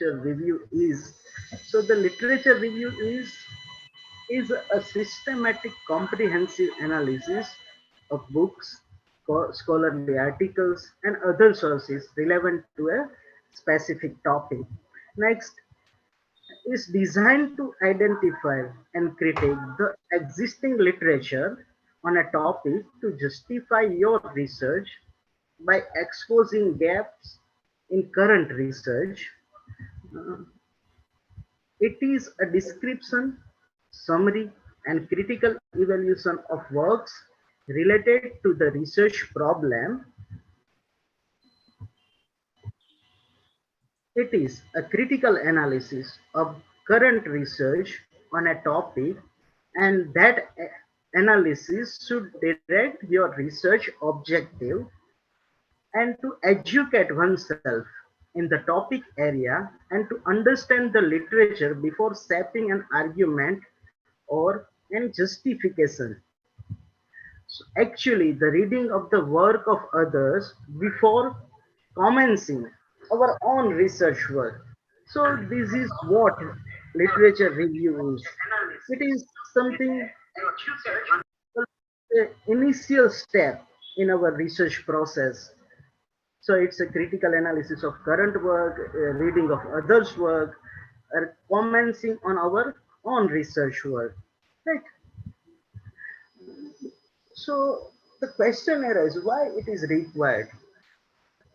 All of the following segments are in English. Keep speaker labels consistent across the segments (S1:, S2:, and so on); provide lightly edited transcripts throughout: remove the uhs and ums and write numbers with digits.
S1: review is. So the literature review is a systematic comprehensive analysis of books, scholarly articles and other sources relevant to a specific topic. Next is designed to identify and critique the existing literature on a topic to justify your research by exposing gaps in current research. Uh, it is a description, summary, and critical evaluation of works related to the research problem. It is a critical analysis of current research on a topic, and that analysis should direct your research objective and to educate oneself in the topic area and to understand the literature before shaping an argument or any justification. So actually, the reading of the work of others before commencing our own research work. So this is what literature review is. It is something, initial step in our research process. So it's a critical analysis of current work, reading of others' work, or commenting on our own research work. Right. So the question arises why it is required.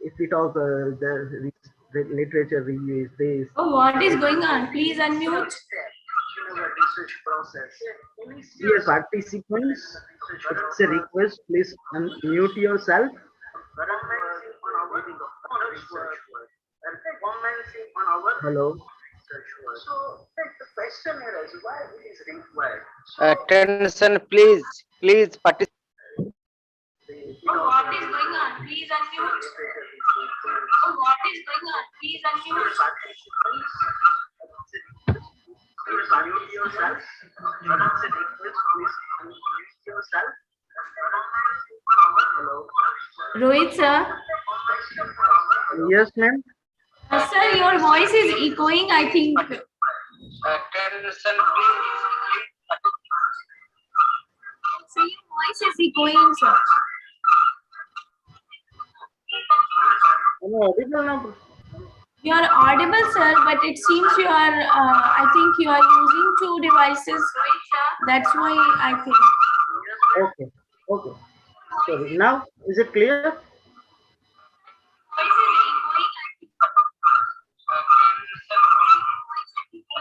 S1: If we talk the literature review is this.
S2: Oh, what is going on? Please unmute.
S1: Dear participants, it's a request. Please unmute yourself. Hello. So the question arises why it is required.
S3: Attention, please. Please participate.
S2: Oh, what is going on? Please unmute. Oh, what is going on? Please unmute.
S1: Please unmute yourself. Hello.
S2: Rohit sir.
S1: Yes, ma'am.
S2: Sir, your voice is echoing, I think.
S3: Attention, please.
S2: So your voice is echoing, sir.
S1: Am I audible now?
S2: You are audible, sir, but it seems you are, I think you are using two devices. That's why I think.
S1: Okay. Okay. Sorry. Now, is it clear?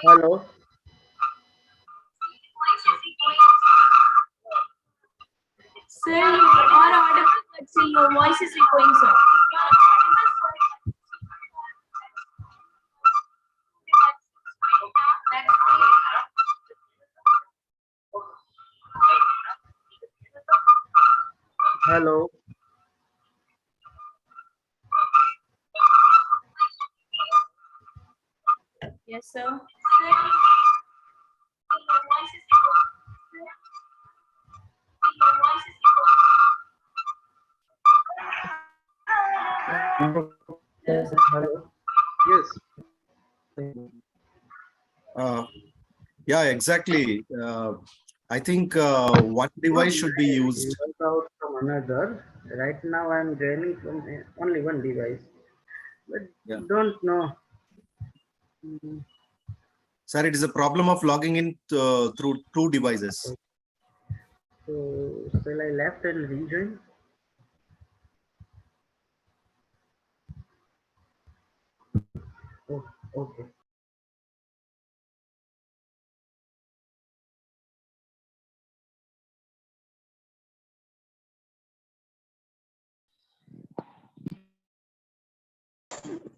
S1: Hello.
S2: Sir, you are audible, but see, your voice is echoing, sir.
S1: Hello.
S2: Yes, sir.
S1: Hello. Yes.
S4: Yeah, exactly. I think one device should be used.
S1: Out from another. Right now, I'm joining from only one device, but
S4: Yeah.
S1: don't know.
S4: Sir, it is a problem of logging in through two devices.
S1: So shall I left and rejoin? Oh, okay.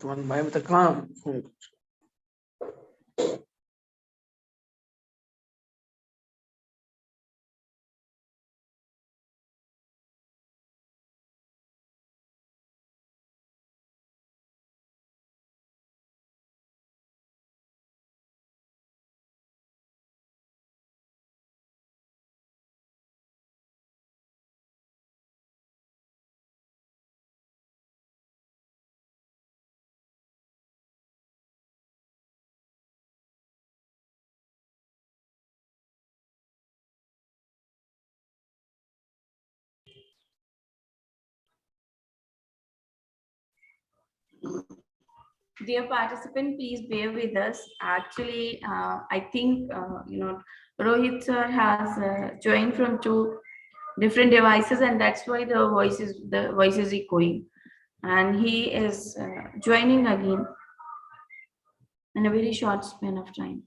S1: One by the calm.
S2: Dear participant, please bear with us. Actually, I think, Rohit sir has joined from two different devices, and that's why the voice is echoing. And he is joining again in a very short span of time.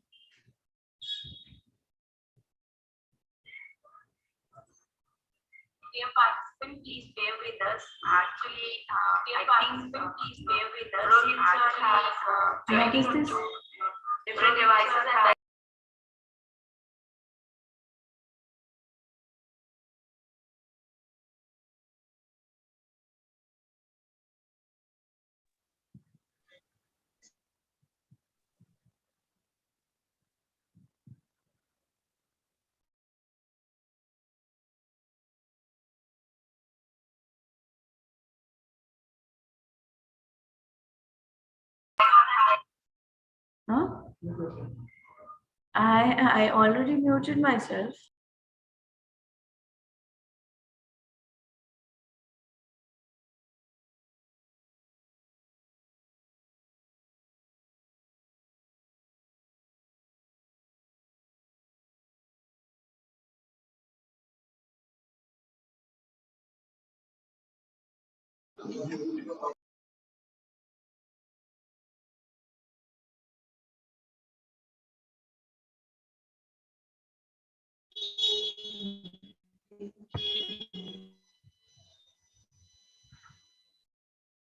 S2: Dear participant, please bear with us. Actually, dear participant, please bear with us. Rohit sir has joined from two different devices, and huh? I already muted myself.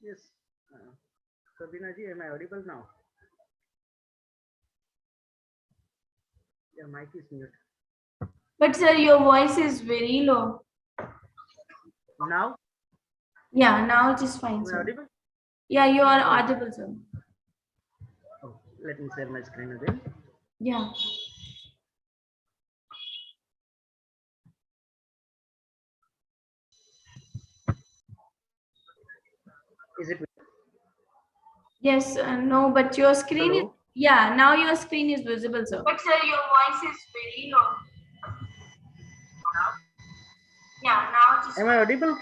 S1: Yes. Sabina ji, am I audible now? Your mic is mute.
S2: But sir, your voice is very low.
S1: Now?
S2: Yeah, now it is fine,
S1: Am I
S2: sir.
S1: audible?
S2: Yeah, you are audible, sir.
S1: Oh, let me share my screen again.
S2: Yeah.
S1: Is it?
S2: Yes, no, but your screen is,
S1: Hello?
S2: yeah, now your screen is visible, sir. But sir, your voice is very low. Yeah, now it is.
S1: Am I audible?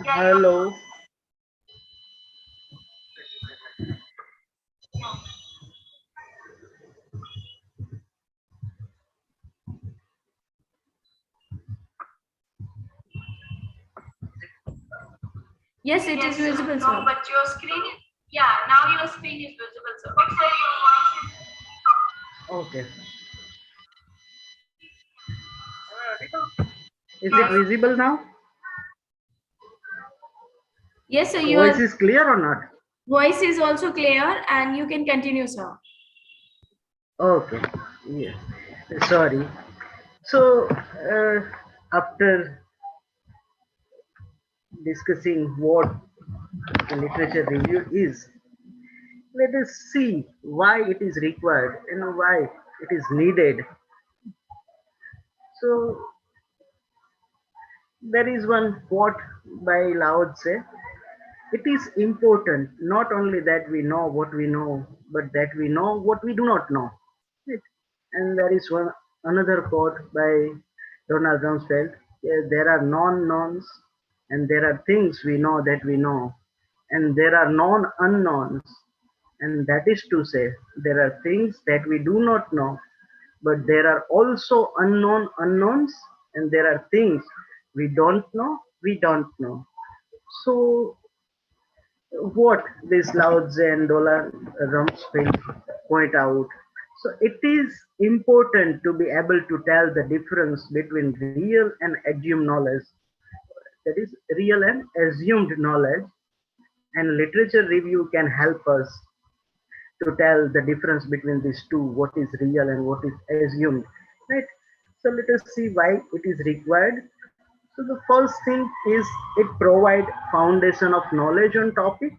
S2: Yeah,
S1: Hello?
S2: Yes, it is visible, no, sir. But your screen is, yeah, now your screen is visible, sir. But sir, your voice is.
S1: Okay. Is it visible now?
S2: Yes, sir,
S1: Voice
S2: your
S1: is clear or not?
S2: voice is also clear, and you can continue, sir.
S1: Okay. Yeah. Sorry. So, after discussing what the literature review is, let us see why it is required and why it is needed. So, there is one quote by Lao Tse. It is important not only that we know what we know, but that we know what we do not know. Right? And there is one another quote by Donald Rumsfeld. There are non-knowns, and there are things we know that we know, and there are non-unknowns, and that is to say, there are things that we do not know, but there are also unknown unknowns, and there are things we don't know. So what this Lao Tse and Dola Rumsfeld point out. So it is important to be able to tell the difference between real and assumed knowledge. That is real and assumed knowledge. And literature review can help us to tell the difference between these two, what is real and what is assumed. Right? So let us see why it is required. So the first thing is it provides foundation of knowledge on topic.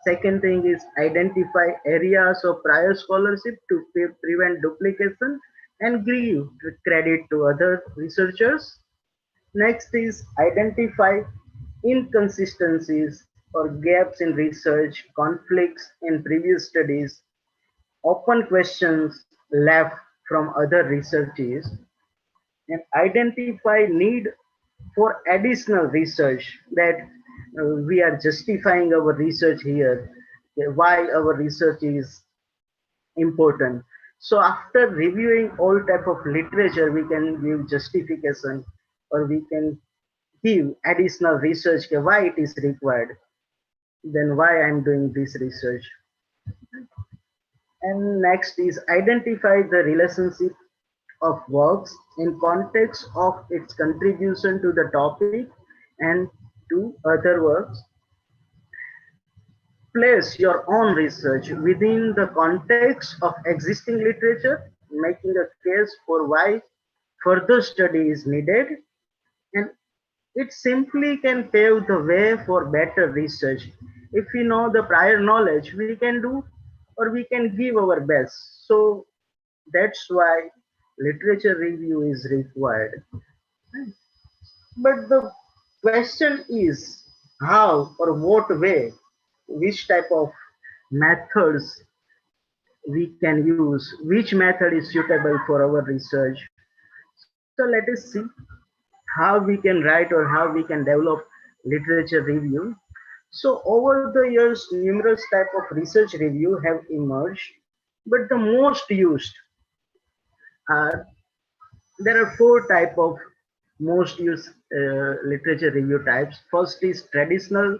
S1: Second thing is identify areas of prior scholarship to prevent duplication and give credit to other researchers. Next is identify inconsistencies or gaps in research, conflicts in previous studies, open questions left from other researches, and identify need for additional research that we are justifying our research here okay, why our research is important. So after reviewing all type of literature, we can give justification, or we can give additional research, okay, why it is required, then why I'm doing this research. And next is identify the relationship of works in context of its contribution to the topic and to other works. Place your own research within the context of existing literature, making a case for why further study is needed, and it simply can pave the way for better research. If we know the prior knowledge, we can do, or we can give our best. So that's why literature review is required. But the question is how or what way, which type of methods we can use, which method is suitable for our research. So let us see how we can write or how we can develop literature review. So over the years, numerous type of research review have emerged, but the most used are, there are four type of most used literature review types. First is traditional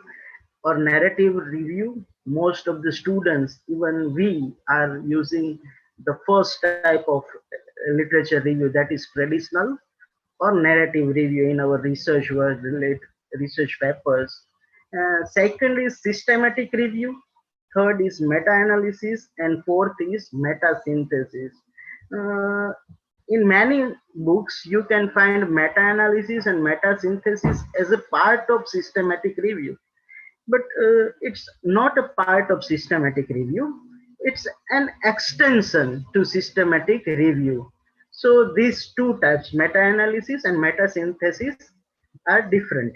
S1: or narrative review. Most of the students, even we, are using the first type of literature review, that is traditional or narrative review in our research work relate research papers. Second is systematic review. Third is meta-analysis, and fourth is meta-synthesis. Uh, in many books, you can find meta-analysis and meta-synthesis as a part of systematic review, but it's not a part of systematic review. It's an extension to systematic review. So these two types, meta-analysis and meta-synthesis, are different.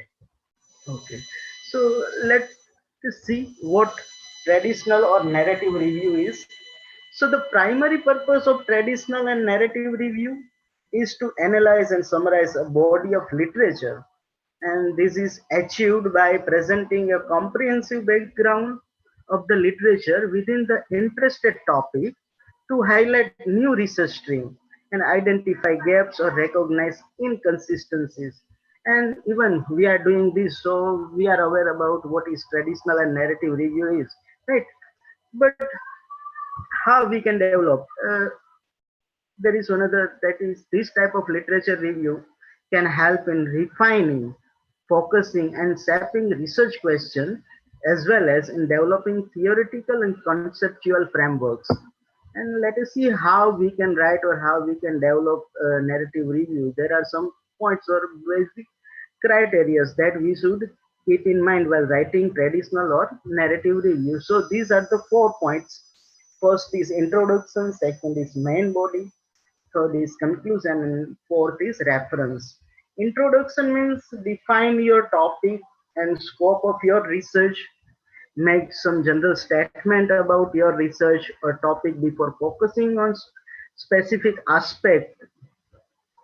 S1: Okay. So let's see what traditional or narrative review is. So the primary purpose of traditional and narrative review is to analyze and summarize a body of literature, and this is achieved by presenting a comprehensive background of the literature within the interested topic to highlight new research streams and identify gaps or recognize inconsistencies. And even we are doing this, so we are aware about what is traditional and narrative review is, right? But how we can develop? There is another, that is this type of literature review can help in refining, focusing and shaping research questions, as well as in developing theoretical and conceptual frameworks. And let us see how we can write or how we can develop a narrative review. There are some points or basic criteria that we should keep in mind while writing traditional or narrative review. So these are the 4 points. First is introduction, second is main body, third is conclusion, and fourth is reference. Introduction means define your topic and scope of your research, make some general statement about your research or topic before focusing on specific aspect.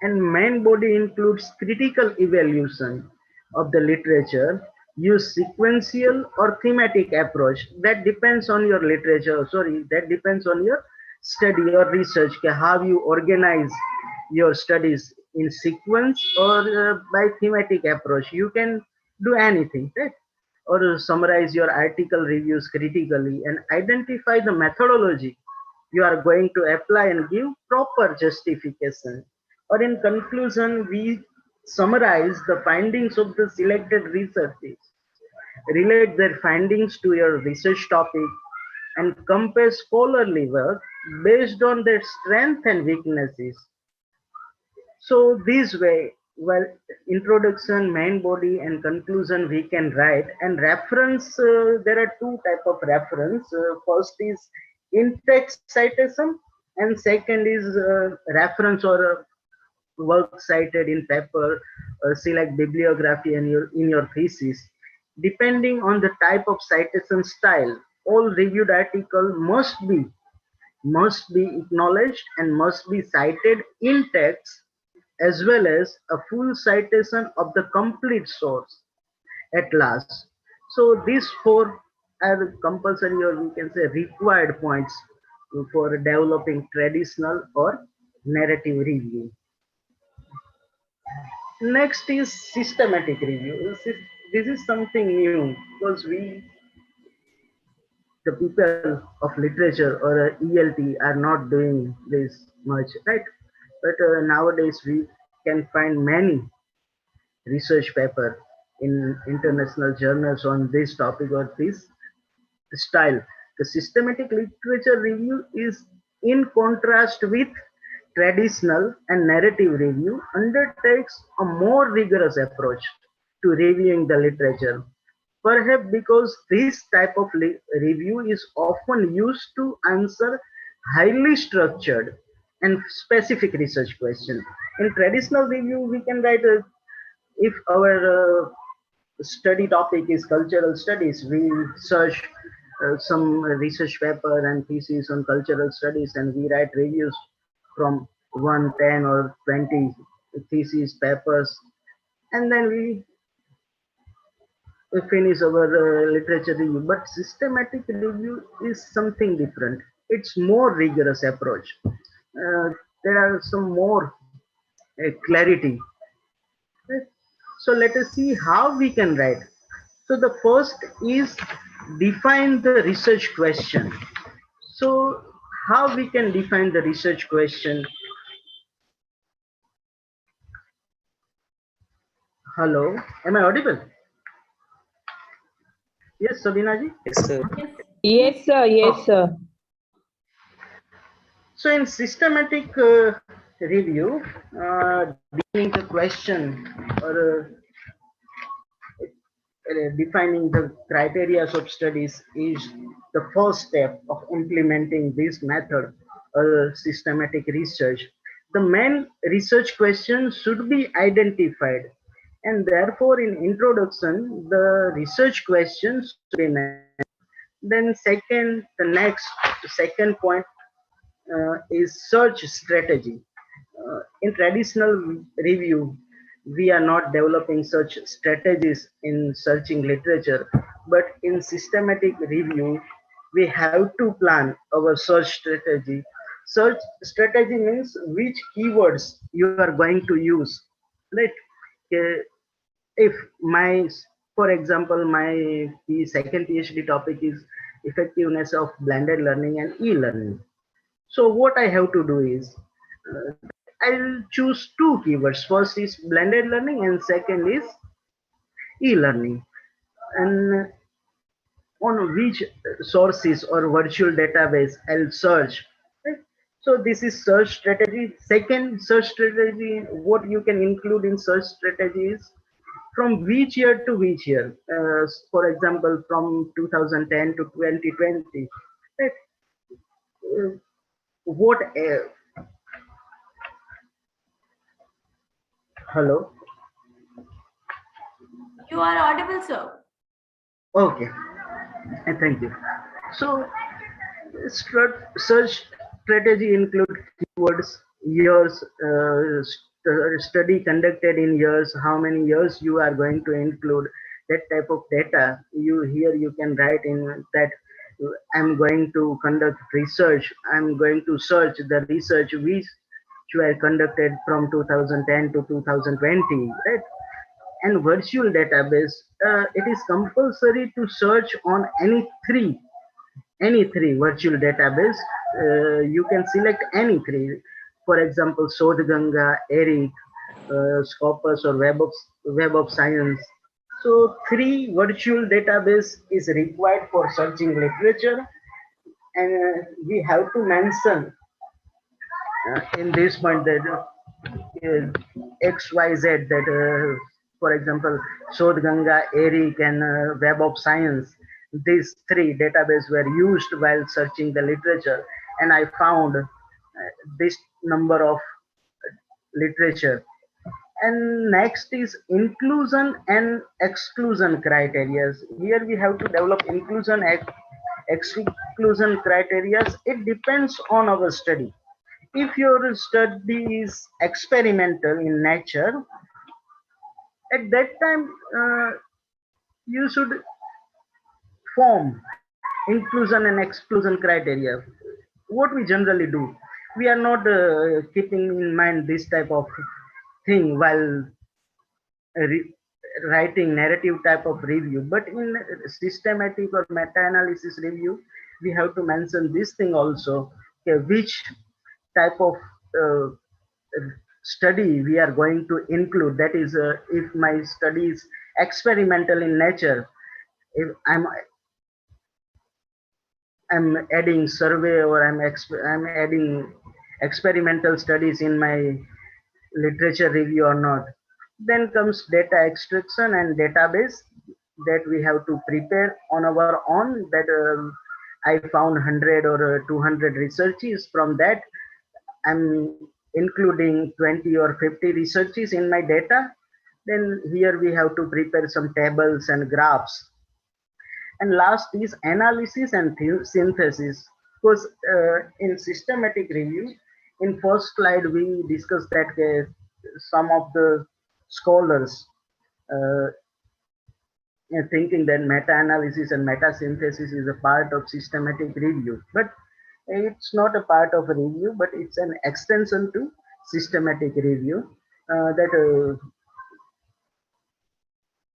S1: And main body includes critical evaluation of the literature, use sequential or thematic approach. That depends on your literature, sorry, that depends on your study or research, how you organize your studies, in sequence or by thematic approach. You can do anything, right? Or summarize your article reviews critically and identify the methodology you are going to apply and give proper justification. Or in conclusion, we summarize the findings of the selected researches, relate their findings to your research topic, and compare scholarly work based on their strength and weaknesses. So this way, well, introduction, main body, and conclusion we can write. And reference, there are two type of reference. First is in-text citation, and second is reference or work cited in paper, select bibliography in your thesis. Depending on the type of citation style, all reviewed article must be acknowledged and must be cited in text, as well as a full citation of the complete source at last. So these four are compulsory, or we can say required points for developing traditional or narrative review. Next is systematic review. This is something new because the people of literature or ELT are not doing this much, right? But nowadays we can find many research paper in international journals on this topic or this style. The systematic literature review is in contrast with traditional and narrative review undertakes a more rigorous approach to reviewing the literature. Perhaps because this type of review is often used to answer highly structured and specific research questions. In traditional review, we can write if our study topic is cultural studies, we search some research paper and thesis on cultural studies, and we write reviews from 1, 10, or 20 thesis papers, and then we finish our literature review. But systematic review is something different. It's more rigorous approach. There are some more clarity. Right? So let us see how we can write. So the first is define the research question. So how we can define the research question? Hello, am I audible? Yes, Sabina ji.
S5: Yes, sir.
S6: Yes, sir. Yes, sir.
S1: So in systematic review, defining the question or defining the criteria of studies is the first step of implementing this method or systematic research. The main research questions should be identified, and therefore in introduction the research questions should be mentioned. Then the second point is search strategy. In traditional review, we are not developing such strategies in searching literature, but in systematic review, we have to plan our search strategy. Search strategy means which keywords you are going to use, right? Uh, if my, for example, my second PhD topic is effectiveness of blended learning and e-learning. So what I have to do is I'll choose two keywords. First is blended learning and second is e-learning. And on which sources or virtual database I'll search. Right? So this is search strategy. Second search strategy, what you can include in search strategy is from which year to which year. For example, from 2010 to 2020. Right? Uh, what hello.
S2: You are audible, sir.
S1: Okay, and thank you. So search strategy include keywords, years, study conducted in years, how many years you are going to include, that type of data. You can write in that I'm going to conduct research. I'm going to search the research which were conducted from 2010 to 2020, right? And virtual database, it is compulsory to search on any three virtual database. You can select any three. For example, Sodhganga, ERIC, Scopus, or Web of Science. So three virtual database is required for searching literature, and we have to mention in this point that XYZ, that for example, Sodhganga, ERIC, and Web of Science, these three databases were used while searching the literature, and I found this number of literature. And next is inclusion and exclusion criteria. Here we have to develop inclusion and exclusion criteria. It depends on our study. If your study is experimental in nature, at that time you should form inclusion and exclusion criteria. What we generally do, we are not keeping in mind this type of thing while re- writing narrative type of review, but in systematic or meta-analysis review we have to mention this thing also, okay, which type of uh, study we are going to include. That is, if my study is experimental in nature, if I'm adding survey, or I'm adding experimental studies in my literature review or not. Then comes data extraction and database that we have to prepare on our own. That I found 100 or 200 researches. From that, I'm including 20 or 50 researches in my data. Then here we have to prepare some tables and graphs. And last is analysis and synthesis. Because in systematic review, in first slide we discussed that some of the scholars uh, thinking that meta-analysis and meta-synthesis is a part of systematic review, but it's not a part of a review, but it's an extension to systematic review. That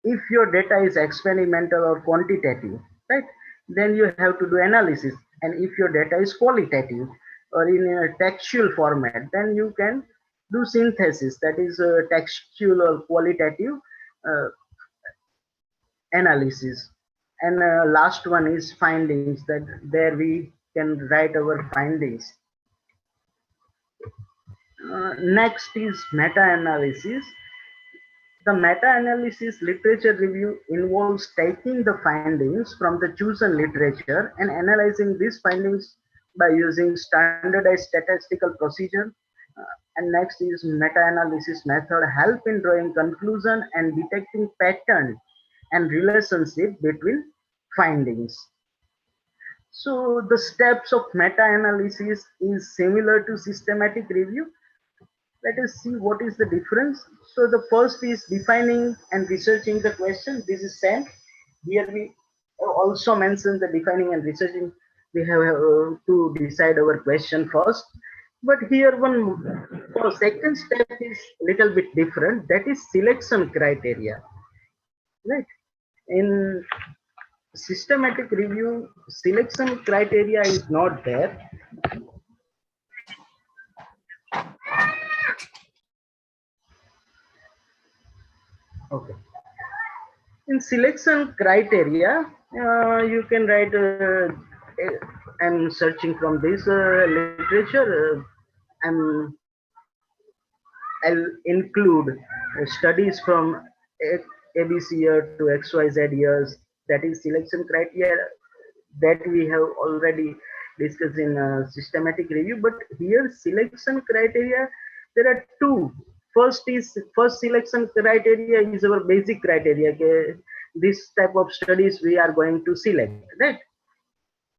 S1: if your data is experimental or quantitative, right, then you have to do analysis. And if your data is qualitative or in a textual format, then you can do synthesis, that is textual or qualitative uh, analysis. And last one is findings, that there we can write our findings. Next is meta-analysis. The meta-analysis literature review involves taking the findings from the chosen literature and analyzing these findings by using standardized statistical procedure. And next is meta-analysis method help in drawing conclusion and detecting pattern and relationship between findings. So the steps of meta-analysis is similar to systematic review. Let us see what is the difference. So the first is defining and researching the question. This is same. Here we also mention the defining and researching. We have to decide our question first. But here second step is little bit different. That is selection criteria. Right. In systematic review, selection criteria is not there. Okay. In selection criteria, you can write, I'm searching from this literature, I'll include studies from ABC year to XYZ years. That is selection criteria that we have already discussed in systematic review. But here selection criteria, there are two. First selection criteria is our basic criteria. Okay? This type of studies we are going to select, right?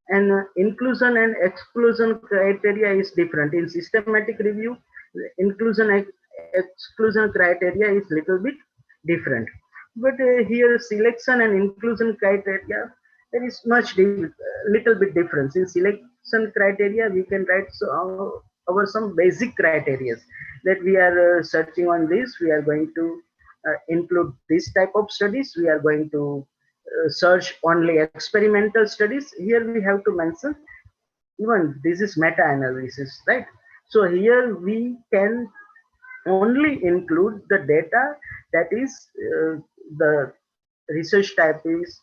S1: And inclusion and exclusion criteria is different. In systematic review, inclusion exclusion criteria is little bit different. But here selection and inclusion criteria, there is little bit difference. In selection criteria, we can write our some basic criteria that we are searching on this. We are going to include this type of studies. We are going to search only experimental studies. Here we have to mention, even this is meta-analysis, right? So here we can only include the data that is the research type is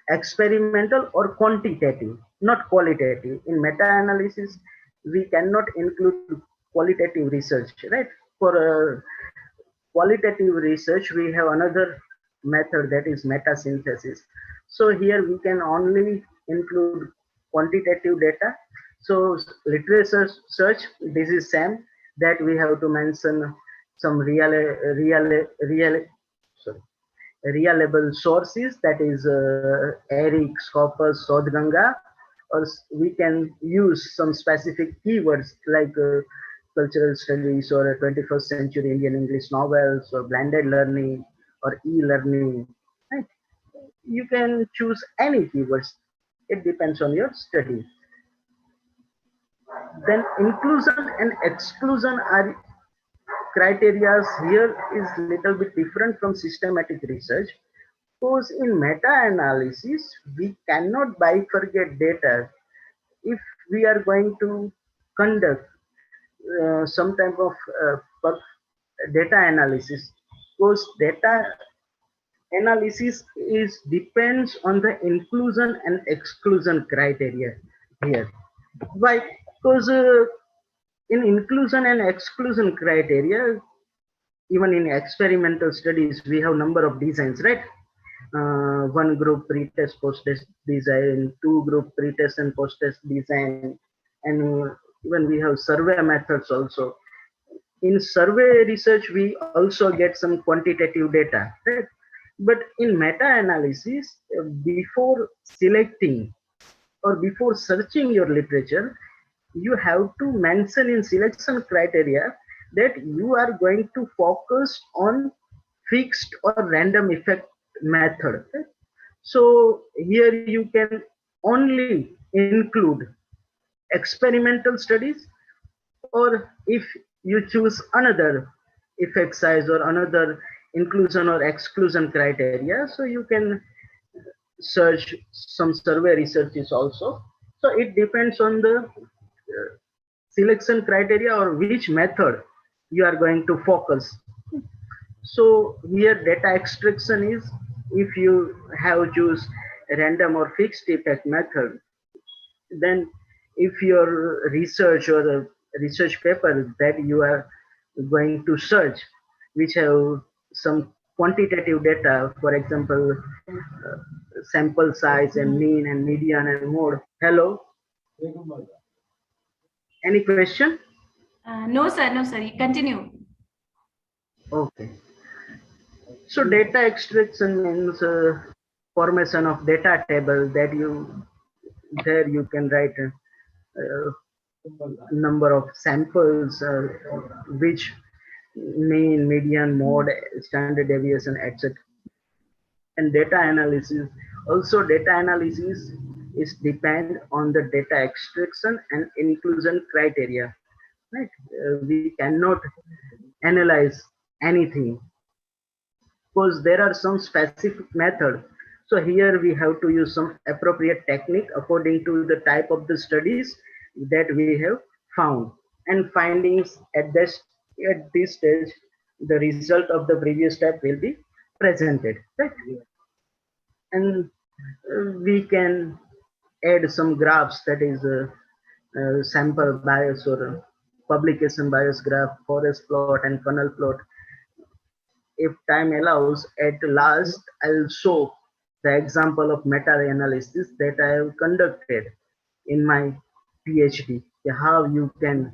S1: experimental or quantitative, not qualitative. In meta-analysis, we cannot include qualitative research, right? For qualitative research, we have another method, that is metasynthesis. So here we can only include quantitative data. So literature search, this is same, that we have to mention some reliable sources, that is ERIC, Scopus, Sodhganga, or we can use some specific keywords like cultural studies or 21st century Indian English novels or blended learning or e-learning. Right? you can choose any keywords. It depends on your study. Then inclusion and exclusion are criteria here is little bit different from systematic research, because in meta-analysis we cannot bifurcate data. If we are going to conduct some type of data analysis, because data analysis is depends on the inclusion and exclusion criteria here. Why? Because in inclusion and exclusion criteria, even in experimental studies, we have number of designs, right? One group pre-test, post-test design, two group pre-test and post-test design, and even we have survey methods also. In survey research, we also get some quantitative data, right? But in meta-analysis, before selecting or before searching your literature, you have to mention in selection criteria that you are going to focus on fixed or random effect method. So here you can only include experimental studies, or if you choose another effect size or another inclusion or exclusion criteria, so you can search some survey researches also. So it depends on the selection criteria or which method you are going to focus. So here data extraction is, if you have choose random or fixed effect method, then if your research or the research paper that you are going to search, which have some quantitative data, for example, sample size and mean and median and mode. Hello, any question?
S2: No, sir. No, sir. You continue.
S1: Okay. So data extraction means formation of data table that there you can write number of samples, which mean, median, mode, standard deviation, etc. And data analysis, also data analysis is depend on the data extraction and inclusion criteria, right? We cannot analyze anything because there are some specific method. So here we have to use some appropriate technique according to the type of the studies that we have found, and findings at this stage, the result of the previous step will be presented, right? And we can add some graphs, that is sample bias or publication bias graph, forest plot and funnel plot. If time allows, at last I'll show the example of meta-analysis that I have conducted in my PhD, how you can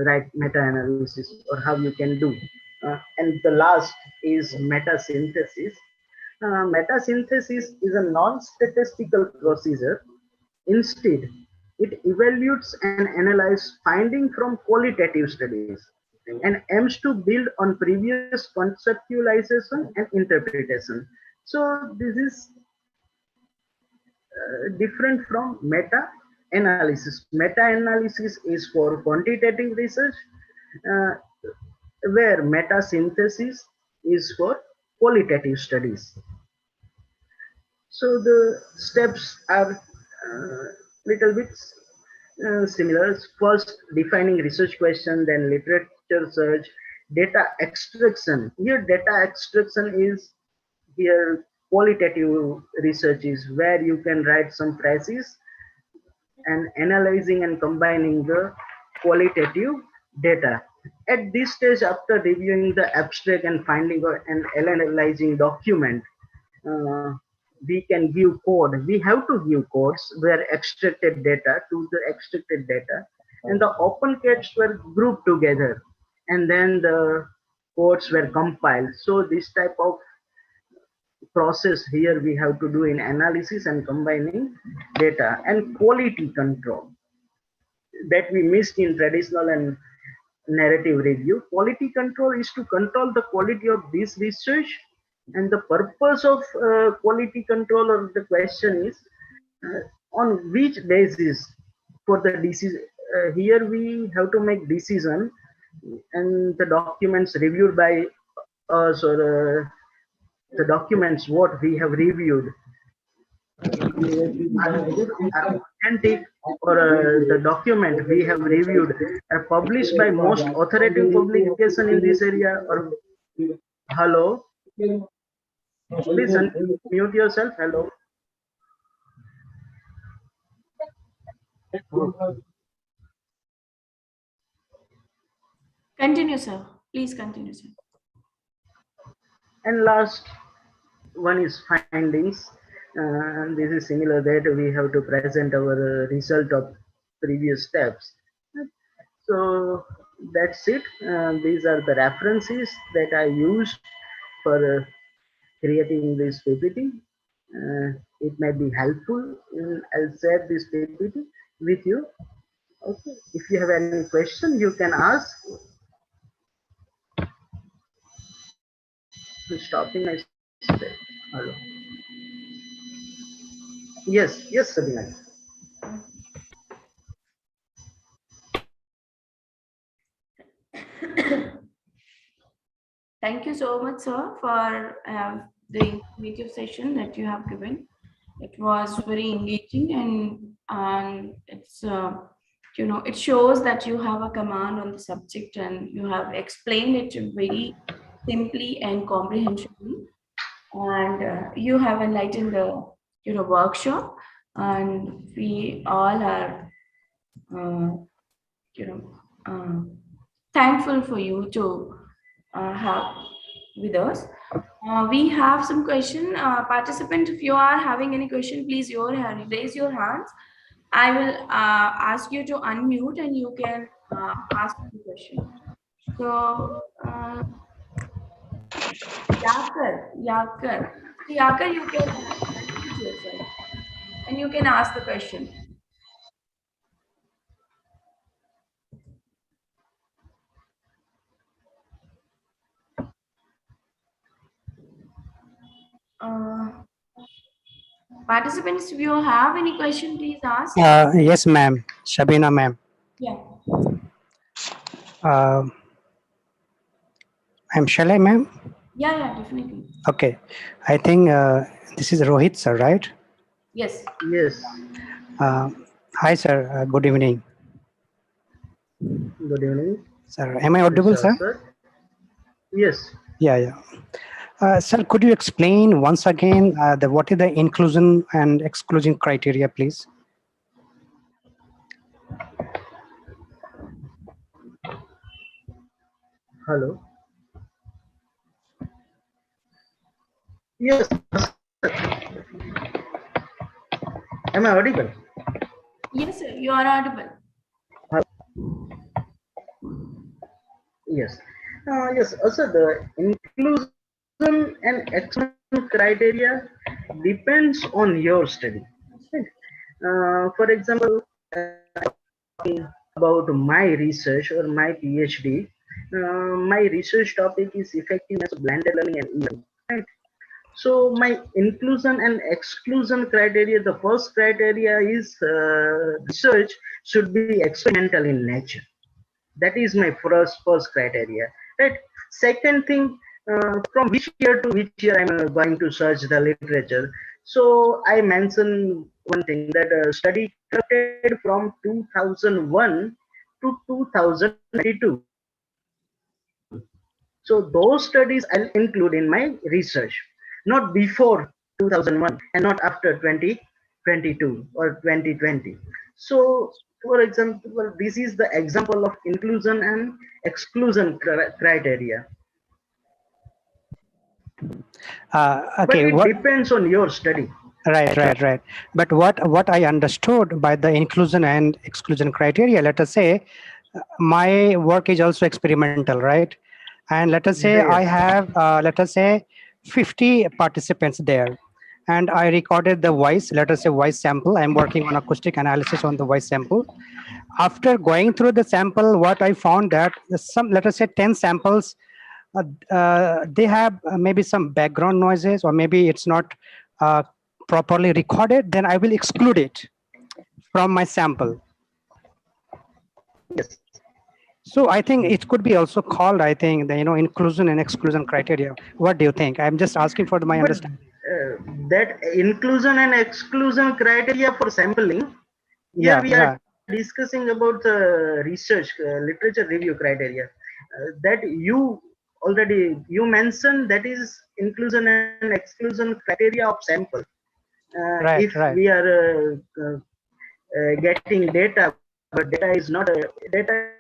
S1: write meta-analysis or how you can do. And the last is metasynthesis. Metasynthesis is a non-statistical procedure. Instead, it evaluates and analyzes findings from qualitative studies and aims to build on previous conceptualization and interpretation. So this is different from meta-analysis. Meta-analysis is for quantitative research, uh, where metasynthesis is for qualitative studies. So the steps are little bit similar. First, defining research question, then literature search, data extraction. Here, data extraction is here qualitative research is where you can write some phrases and analyzing and combining the qualitative data. At this stage, after reviewing the abstract and finding and analyzing document, uh, we can give code. We have to give codes where extracted data to the extracted data, and the open caches were grouped together, and then the codes were compiled. So this type of process here we have to do in analysis and combining data. And quality control that we missed in traditional and narrative review. Quality control is to control the quality of this research And the purpose of quality control or the question is on which basis for the decision. Here we have to make decision, and the documents reviewed by us, or the documents what we have reviewed are good, are authentic, or the document we have reviewed are published by most authoritative publication in this area. Or hello, please mute yourself. Hello.
S2: Continue, sir. Please continue, sir.
S1: And last one is findings. This is similar that we have to present our result of previous steps. So that's it. These are the references that I use for creating this PPT. It may be helpful. I'll share this PPT with you. Okay. If you have any question, you can ask. Stopping my slide. Hello. Yes, Sabina.
S2: Thank you so much, sir, for the informative session that you have given. It was very engaging, and it's it shows that you have a command on the subject, and you have explained it very simply and comprehensively, and you have enlightened the workshop, and we all are you know thankful for you to have with us. We have some question. Participant, if you are having any question, please raise your hands. I will ask you to unmute and you can ask the question. So, Yakar, you can unmute yourself and you can ask the question. Participants, if you have any question, please ask.
S5: Yes, ma'am. Shabina, ma'am.
S2: Yeah.
S5: I'm Shalay, ma'am.
S2: Yeah, definitely.
S5: Okay. I think this is Rohit, sir, right?
S2: Yes.
S1: Yes.
S5: Hi, sir. Good evening.
S1: Good evening.
S5: Sir, am I audible, sir?
S1: Yes.
S5: Yeah. Sir, could you explain once again what is the inclusion and exclusion criteria, please?
S1: Hello. Yes. Am I audible?
S2: Yes, sir. You are audible.
S1: Yes. Yes. Also, the inclusion and exclusion criteria depends on your study. For example, about my research or my PhD, my research topic is effectiveness of blended learning and e-learning. Right? So my inclusion and exclusion criteria, the first criteria is research should be experimental in nature. That is my first criteria. Right. Second thing, from which year to which year I'm going to search the literature. So I mentioned one thing, that study conducted from 2001 to 2022. So those studies I'll include in my research, not before 2001 and not after 2022 or 2020. So, for example, this is the example of inclusion and exclusion criteria.
S5: Okay.
S1: But it depends on your study.
S5: Right. But what I understood by the inclusion and exclusion criteria, let us say, my work is also experimental, right? And let us say
S1: Yes.
S5: I have, let us say, 50 participants there. And I recorded the voice, let us say voice sample. I'm working on acoustic analysis on the voice sample. After going through the sample, what I found that some, let us say 10 samples they have maybe some background noises, or maybe it's not properly recorded, then I will exclude it from my sample.
S1: Yes.
S5: So I think it could be also called, I think, the inclusion and exclusion criteria. What do you think? I'm just asking for my
S1: But
S5: understanding.
S1: that inclusion and exclusion criteria for sampling, here we are discussing about the research literature review criteria that you mentioned, that is inclusion and exclusion criteria of sample. If we are getting data, but data is not a data.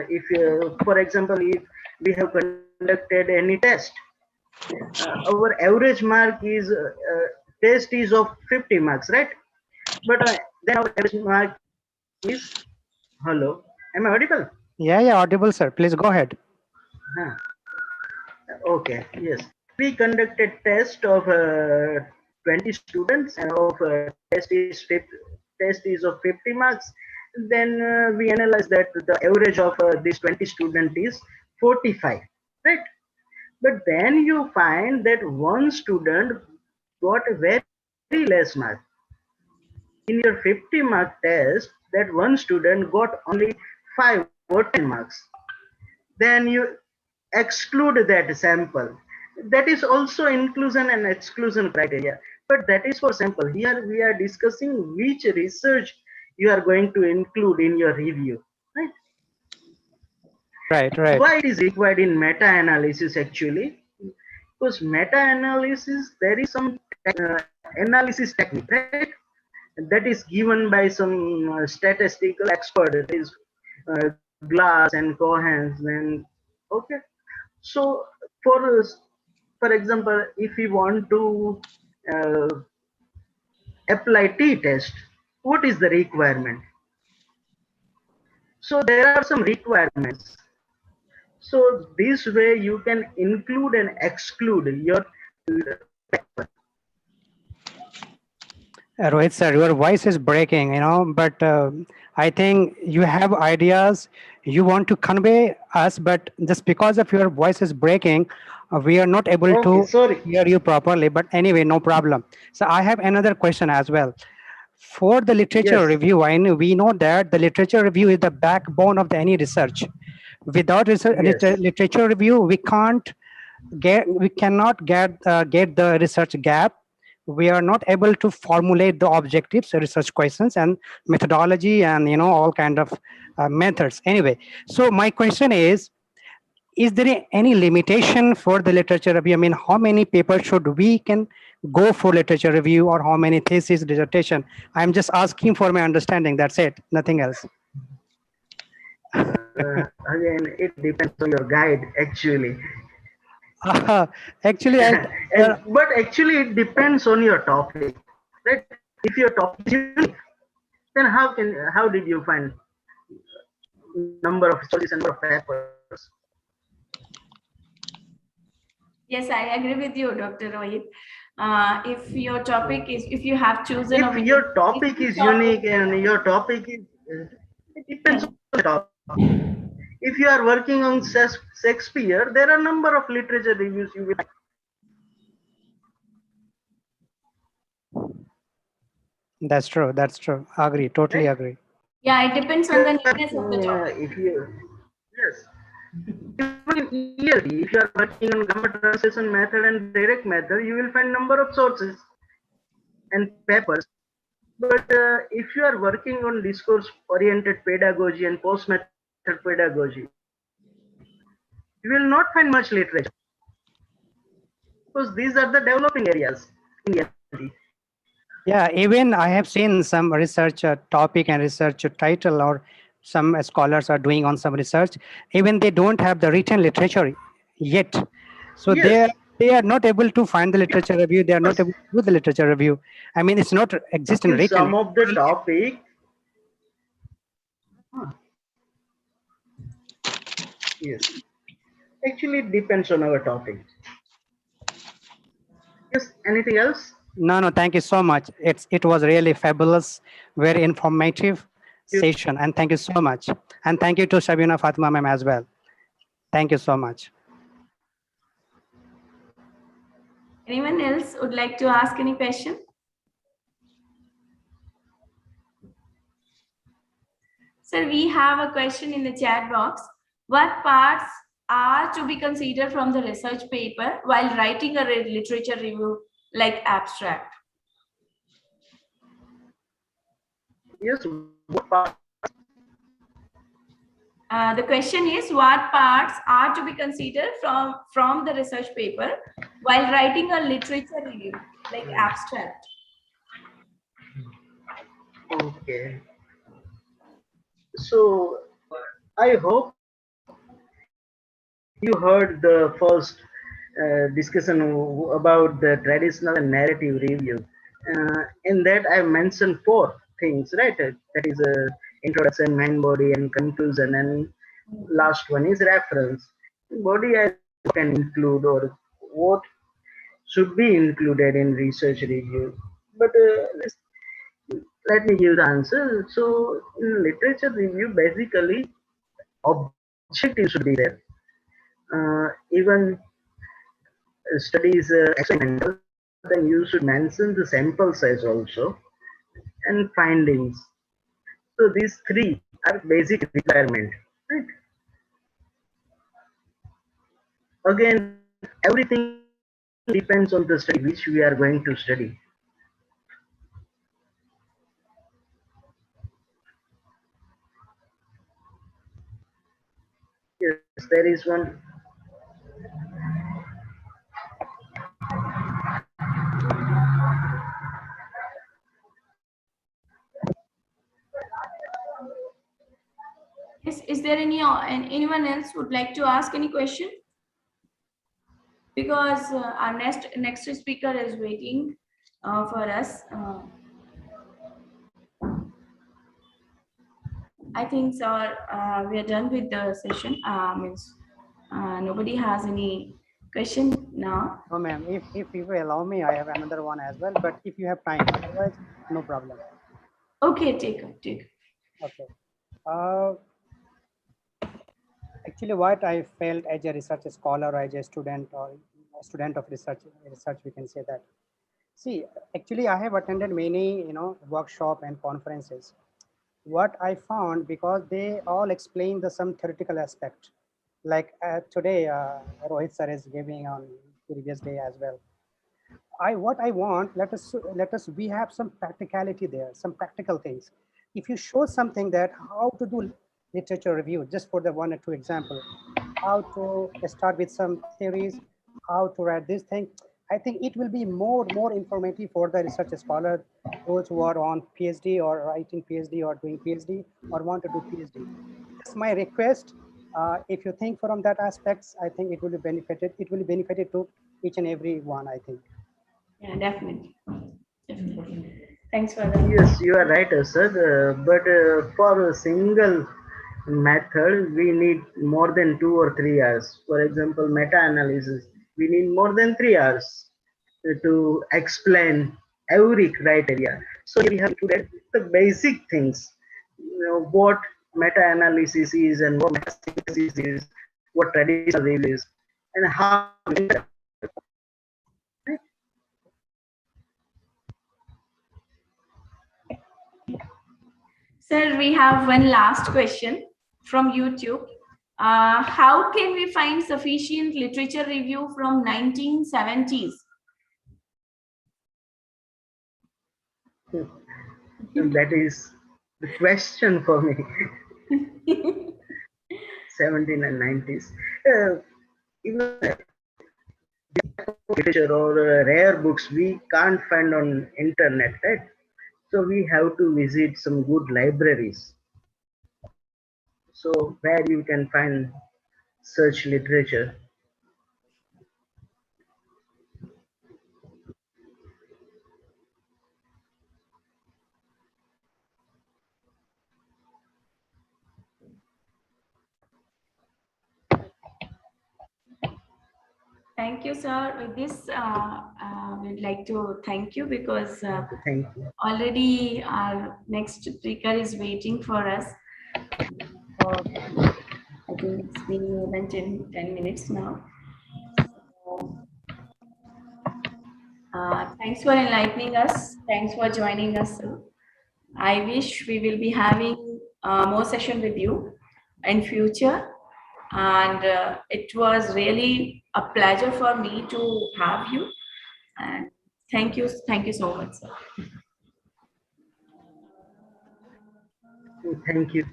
S1: If for example, if we have conducted any test, our average mark is test is of 50 marks, right? But then our average mark is, hello, am I audible?
S5: Yeah, audible, sir. Please go ahead.
S1: Okay, yes. We conducted test of 20 students, and of test is of 50 marks. Then we analyze that the average of this 20 student is 45, right? But then you find that one student got a very less mark. In your 50 mark test, that one student got only 5 or 10 marks. Then you exclude that sample. That is also inclusion and exclusion criteria. But that is for sample. Here we are discussing which research you are going to include in your review.
S5: Right.
S1: Why it is required in meta-analysis actually? Because meta-analysis, there is some analysis technique, right? That is given by some statistical expert. That is Glass and Cohens. And okay, so for example, if you want to apply t-test, what is the requirement? So there are some requirements. So this way you can include and exclude your paper.
S5: Rohit sir, your voice is breaking, but I think you have ideas you want to convey us, but just because of your voice is breaking, we are not able to hear you properly. But anyway, no problem. So I have another question as well. For the literature review, we know that the literature review is the backbone of any research. Without literature review, we cannot get the research gap. We are not able to formulate the objectives, research questions, and methodology, and all kind of methods. Anyway, so my question is there any limitation for the literature review? I mean, how many papers should we can go for literature review, or how many thesis, dissertation? I'm just asking for my understanding. That's it, nothing else.
S1: Again, it depends on your guide actually.
S5: Actually,
S1: but actually it depends on your topic, right? If your topic is unique, then how did you find number of studies and number of papers?
S2: Yes, I agree with you, Dr. Rohit. If your topic is, if you have chosen,
S1: if your topic is unique and your topic is, it depends on the topic. If you are working on Shakespeare, there are a number of literature reviews you will.
S5: That's true. Agree. Totally agree.
S2: Yeah, it depends on the neatness of the topic.
S1: Even in ELT, if you are working on grammar translation method and direct method, you will find number of sources and papers. But if you are working on discourse-oriented pedagogy and post-method pedagogy, you will not find much literature, because these are the developing areas in ELT.
S5: Yeah, even I have seen some research topic and research title, or some scholars are doing on some research. Even they don't have the written literature yet. So they are not able to find the literature review. They are not able to do the literature review. I mean, it's not existing written.
S1: Some of the topic. Yes. Actually, it depends on our topic. Yes, anything else?
S5: No, thank you so much. It was really fabulous, very informative session, and thank you so much. And thank you to Shabina Fatima ma'am as well. Thank you so much.
S2: Anyone else would like to ask any question? Sir, we have a question in the chat box. What parts are to be considered from the research paper while writing a literature review like abstract?
S1: Yes, what part?
S2: The question is, what parts are to be considered from the research paper while writing a literature review like abstract?
S1: Okay. So I hope you heard the first discussion about the traditional and narrative review. In that, I mentioned four things, right? That is introduction, main body, and conclusion, and last one is reference. Body I can include or what should be included in research review. But let me give the answer. So, in literature review, basically, objective should be there. Even studies experimental, then you should mention the sample size also and findings. So these three are basic requirement. Right? Again, everything depends on the study which we are going to study. Yes, there is one.
S2: Is there anyone else would like to ask any question? Because our next speaker is waiting for us. I think, sir, we are done with the session. Nobody has any question now.
S5: No, ma'am. If you will allow me, I have another one as well. But if you have time, otherwise, no problem.
S2: Okay, take.
S5: Okay. Actually, what I felt as a research scholar, as a student or a student of research, we can say that. See, actually, I have attended many, workshop and conferences. What I found, because they all explain the some theoretical aspect, like today, Rohit sir is giving on previous day as well. What I want, let us, we have some practicality there, some practical things. If you show something that how to do literature review, just for the one or two example, how to start with some theories, how to write this thing, I think it will be more informative for the research scholar, those who are on PhD or writing PhD or doing PhD or want to do PhD. That's my request. If you think from that aspects, I think it will be benefited. It will be benefited to each and every one, I think.
S2: Yeah, definitely. Thanks for that.
S1: Yes, you are right, sir. But for a single method, we need more than 2 or 3 hours. For example, meta-analysis, we need more than 3 hours to explain every criteria. So we have included the basic things, what meta-analysis is and what metasynthesis is, what traditional review is, and how.
S2: Sir, we have one last question from YouTube. How can we find sufficient literature review from 1970s?
S1: That is the question for me. 17 and 90s. Even literature or rare books we can't find on internet, right? So we have to visit some good libraries. So where you can find such literature.
S2: Thank you, sir. With this, we'd like to thank you because
S1: Thank you.
S2: already our next speaker is waiting for us. I think it's been more than 10 minutes now. So, thanks for enlightening us. Thanks for joining us. I wish we will be having more session with you in future. And it was really a pleasure for me to have you. And thank you so much, sir.
S1: Thank you.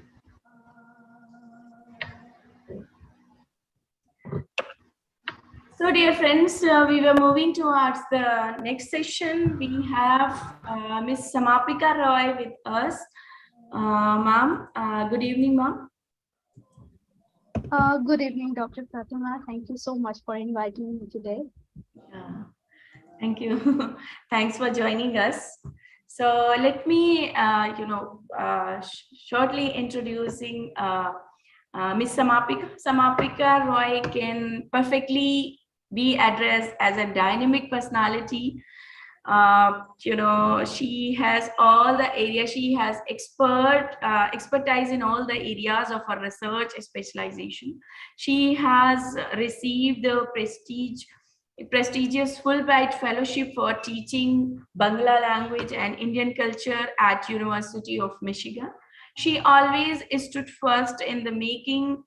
S2: So, dear friends, we were moving towards the next session. We have Miss Samapika Roy with us. Ma'am, good evening, ma'am.
S7: Good evening, Dr. Pratima. Thank you so much for inviting me today.
S2: Thank you. Thanks for joining us. So let me, shortly introducing Miss Samapika. Samapika Roy can perfectly be addressed as a dynamic personality. She has all the areas. She has expertise in all the areas of her research specialization. She has received the prestigious Fulbright Fellowship for teaching Bangla language and Indian culture at University of Michigan. She always stood first in the making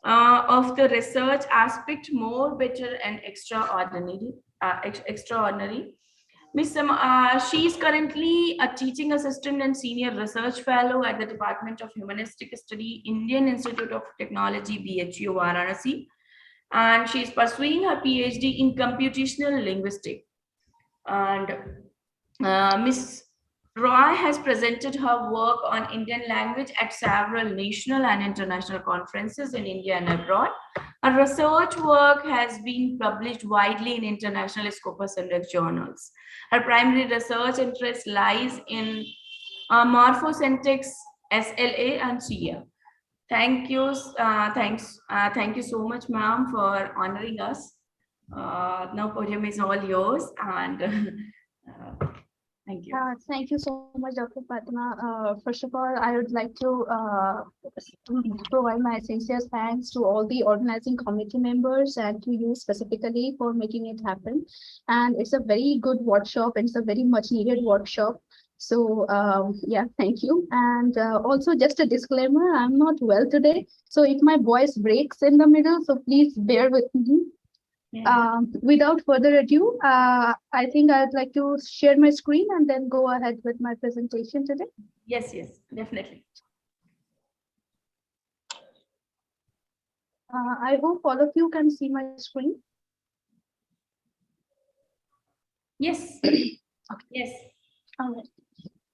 S2: of the research aspect more better and extraordinary. She is currently a teaching assistant and senior research fellow at the Department of Humanistic Study, Indian Institute of Technology, BHU, Varanasi, and she is pursuing her PhD in computational linguistics. And Ms. Roy has presented her work on Indian language at several national and international conferences in India and abroad. Her research work has been published widely in international Scopus Index journals. Her primary research interest lies in morphosyntax, SLA, and CA. Thank you so much, ma'am, for honoring us. Now podium is all yours, and thank you.
S7: Thank you so much, Dr. Pratima. First of all, I would like to provide my sincere thanks to all the organizing committee members and to you specifically for making it happen. And it's a very good workshop. It's a very much needed workshop. So yeah, thank you. And also just a disclaimer, I'm not well today. So if my voice breaks in the middle, so please bear with me. Without further ado, I think I'd like to share my screen and then go ahead with my presentation today.
S2: Yes, definitely.
S7: I hope all of you can see my screen.
S2: Yes.
S7: Okay.
S2: Yes.
S7: All right.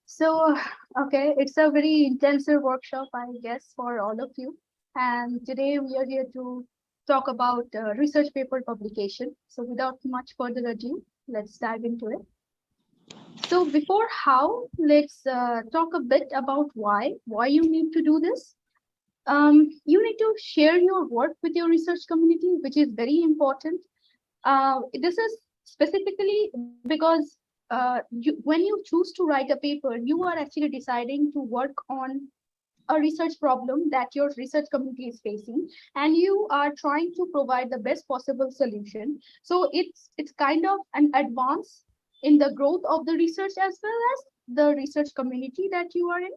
S7: So, okay, it's a very intensive workshop, I guess, for all of you. And today we are here to talk about research paper publication. So without much further ado, let's dive into it. So before how, let's talk a bit about why you need to do this. You need to share your work with your research community, which is very important. This is specifically because when you choose to write a paper, you are actually deciding to work on a research problem that your research community is facing, and you are trying to provide the best possible solution. So it's kind of an advance in the growth of the research as well as the research community that you are in.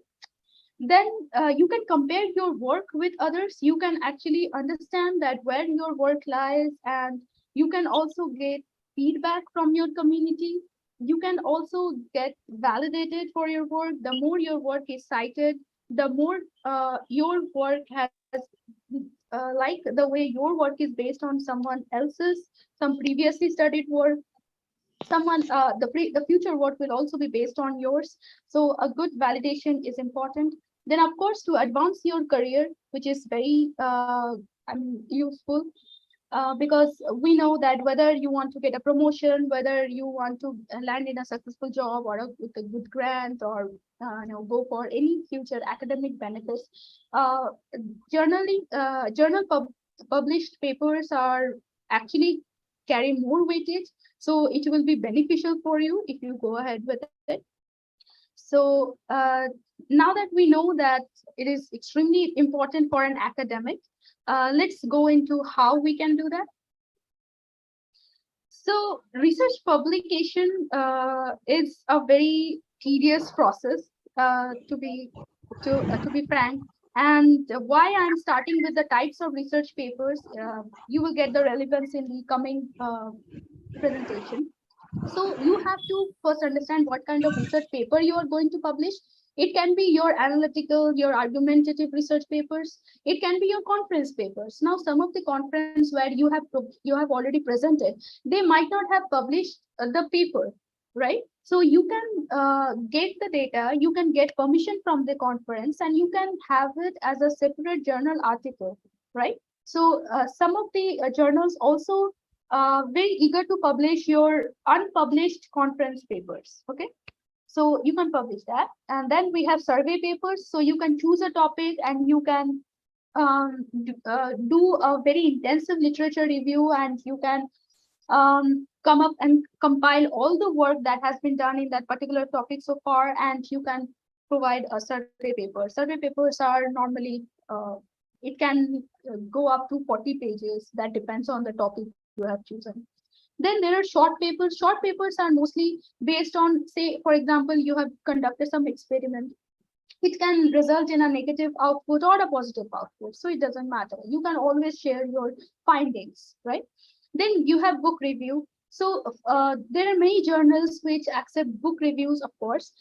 S7: Then you can compare your work with others. You can actually understand that where your work lies, and you can also get feedback from your community. You can also get validated for your work. The more your work is cited, the more your work has, like the way your work is based on someone else's, some previously studied work, someone, the future work will also be based on yours. So a good validation is important. Then of course, to advance your career, which is very useful, because we know that whether you want to get a promotion, whether you want to land in a successful job or with a good grant, or go for any future academic benefits, published papers are actually carry more weightage. So it will be beneficial for you if you go ahead with it. So now that we know that it is extremely important for an academic, let's go into how we can do that. So research publication is a very tedious process, to be frank. And why I'm starting with the types of research papers, you will get the relevance in the coming presentation. So you have to first understand what kind of research paper you are going to publish. It can be your analytical, your argumentative research papers. It can be your conference papers. Now, some of the conference where you have already presented, they might not have published the paper, right? So you can get the data, you can get permission from the conference, and you can have it as a separate journal article, right? So some of the journals also very eager to publish your unpublished conference papers. Okay, so you can publish that. And then we have survey papers. So you can choose a topic and you can do a very intensive literature review, and you can come up and compile all the work that has been done in that particular topic so far, and you can provide a survey paper. Survey papers are normally it can go up to 40 pages. That depends on the topic you have chosen. Then there are short papers. Short papers are mostly based on, say, for example, you have conducted some experiment. It can result in a negative output or a positive output. So it doesn't matter. You can always share your findings, right? Then you have book review. So there are many journals which accept book reviews, of course.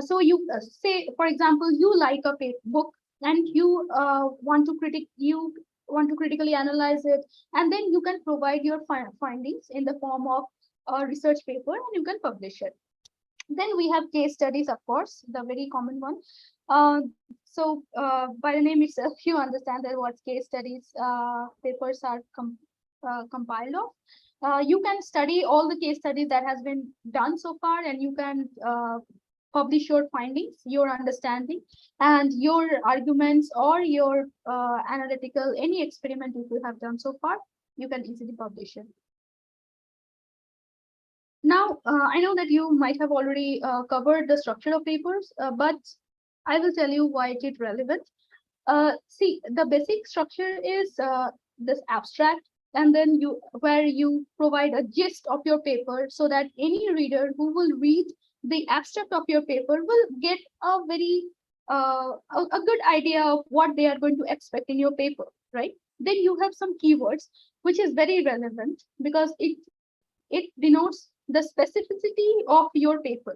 S7: So you say, for example, you like a book and you want to critically analyze it, and then you can provide your findings in the form of a research paper, and you can publish it. Then we have case studies, of course, the very common one. By the name itself, you understand that what case studies papers are compiled of. You can study all the case studies that has been done so far, and you can publish your findings, your understanding, and your arguments, or your analytical, any experiment you have done so far, you can easily publish it. Now, I know that you might have already covered the structure of papers, but I will tell you why it is relevant. See, the basic structure is this abstract, and then where you provide a gist of your paper, so that any reader who will read the abstract of your paper will get a very a good idea of what they are going to expect in your paper, right? Then you have some keywords, which is very relevant because it denotes the specificity of your paper.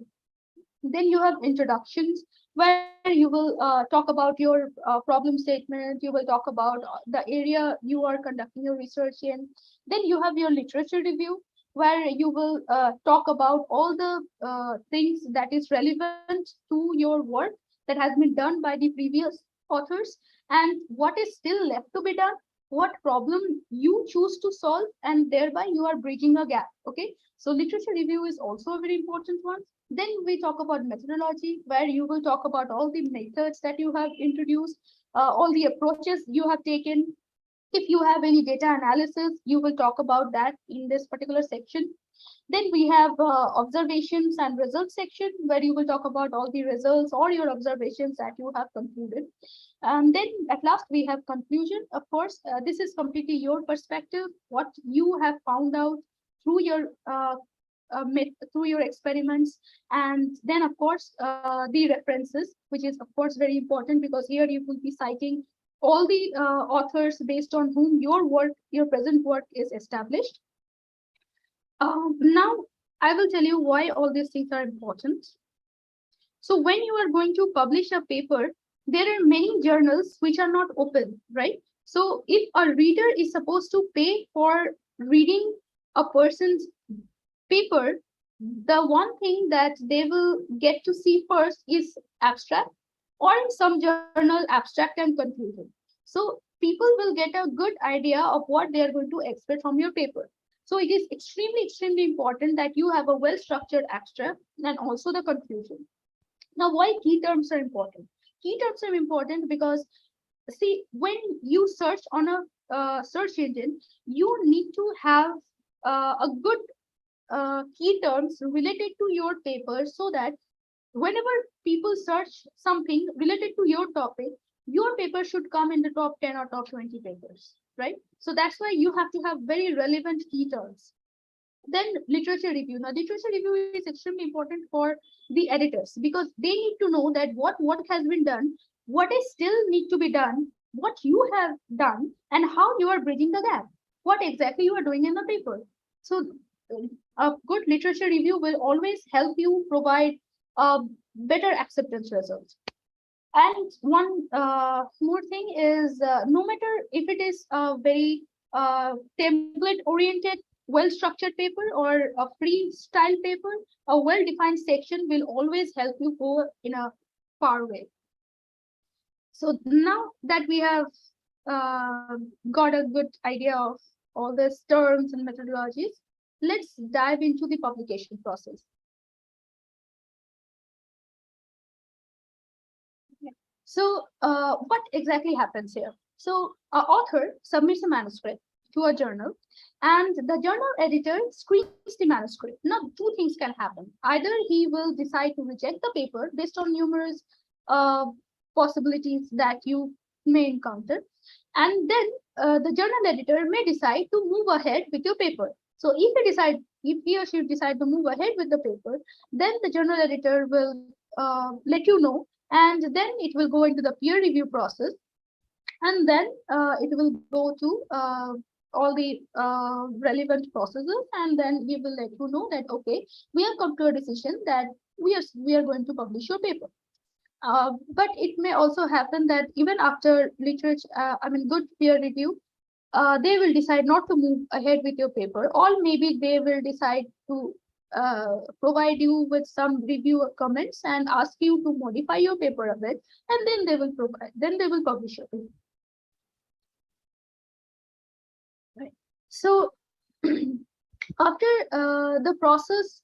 S7: Then you have introductions, where you will talk about your problem statement. You will talk about the area you are conducting your research in. Then you have your literature review, where you will talk about all the things that is relevant to your work that has been done by the previous authors, and what is still left to be done, what problem you choose to solve, and thereby you are bridging a gap. Okay, so literature review is also a very important one. Then we talk about methodology, where you will talk about all the methods that you have introduced, all the approaches you have taken. If you have any data analysis, you will talk about that in this particular section. Then we have observations and results section, where you will talk about all the results or your observations that you have concluded. And then at last we have conclusion. Of course, this is completely your perspective, what you have found out through your experiments. And then of course the references, which is of course very important, because here you will be citing all the authors based on whom your present work is established. Now I will tell you why all these things are important. So when you are going to publish a paper, there are many journals which are not open, right? So if a reader is supposed to pay for reading a person's paper, the one thing that they will get to see first is abstract, or in some journal abstract and conclusion. So people will get a good idea of what they are going to expect from your paper. So it is extremely important that you have a well-structured abstract and also the conclusion. Now, why key terms are important? Key terms are important because, see, when you search on a search engine, you need to have a good key terms related to your paper, so that whenever people search something related to your topic, your paper should come in the top 10 or top 20 papers, right? So that's why you have to have very relevant key terms. Then literature review. Now, literature review is extremely important for the editors because they need to know that what has been done, what is still need to be done, what you have done, and how you are bridging the gap, what exactly you are doing in the paper. So a good literature review will always help you provide a better acceptance results. And one more thing is, no matter if it is a very template oriented, well structured paper or a freestyle paper, a well defined section will always help you go in a far way. So now that we have got a good idea of all these terms and methodologies, let's dive into the publication process. So what exactly happens here? So an author submits a manuscript to a journal and the journal editor screens the manuscript. Now, two things can happen. Either he will decide to reject the paper based on numerous uh, possibilities that you may encounter. And then the journal editor may decide to move ahead with your paper. So if he or she decide to move ahead with the paper, then the journal editor will let you know, and then it will go into the peer review process, and then it will go to all the relevant processes, and then we will let you know that okay, we have come to a decision that we are going to publish your paper. But it may also happen that even after good peer review, they will decide not to move ahead with your paper, or maybe they will decide to provide you with some review comments and ask you to modify your paper a bit, and then they will publish your paper. Right. So after the process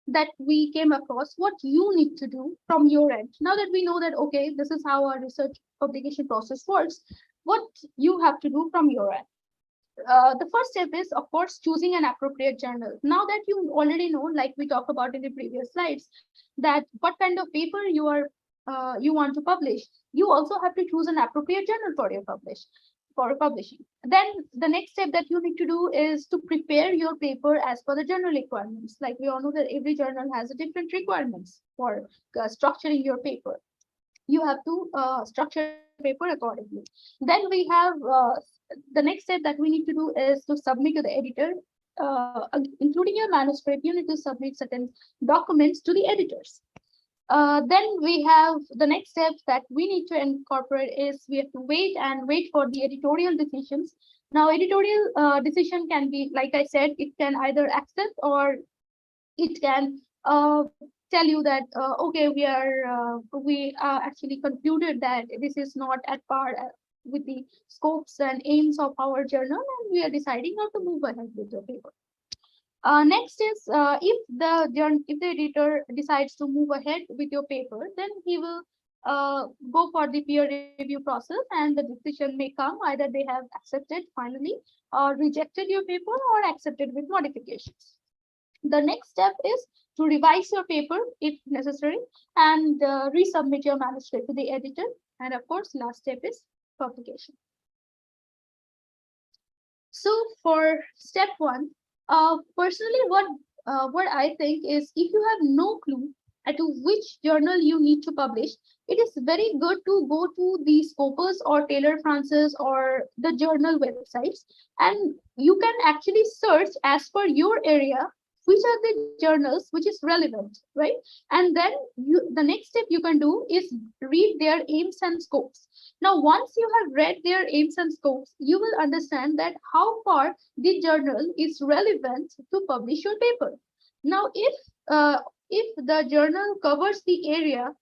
S7: that we came across, what you need to do from your end, now that we know that okay, this is how our research publication process works, what you have to do from your end. The first step is, of course, choosing an appropriate journal. Now that you already know, like we talked about in the previous slides, that what kind of paper you want to publish, you also have to choose an appropriate journal for publishing. Then the next step that you need to do is to prepare your paper as per the journal requirements. Like we all know that every journal has a different requirements for structuring your paper. You have to structure your paper accordingly. Then we have the next step that we need to do is to submit to the editor, including your manuscript. You need to submit certain documents to the editors. Then we have the next steps that we need to incorporate is we have to wait for the editorial decisions. Now, editorial decision can be, like I said, it can either accept or it can tell you that okay, we actually concluded that this is not at par with the scopes and aims of our journal, and we are deciding not to move ahead with the paper. Next is if the editor decides to move ahead with your paper, then he will go for the peer review process, and the decision may come either they have accepted finally or rejected your paper or accepted with modifications. The next step is to revise your paper if necessary and resubmit your manuscript to the editor. And of course, last step is publication. So for step one, personally, what I think is if you have no clue as to which journal you need to publish, it is very good to go to the Scopus or Taylor Francis or the journal websites, and you can actually search as per your area which are the journals which is relevant, right? And then the next step you can do is read their aims and scopes. Now, once you have read their aims and scopes, you will understand that how far the journal is relevant to publish your paper. Now, if the journal covers the area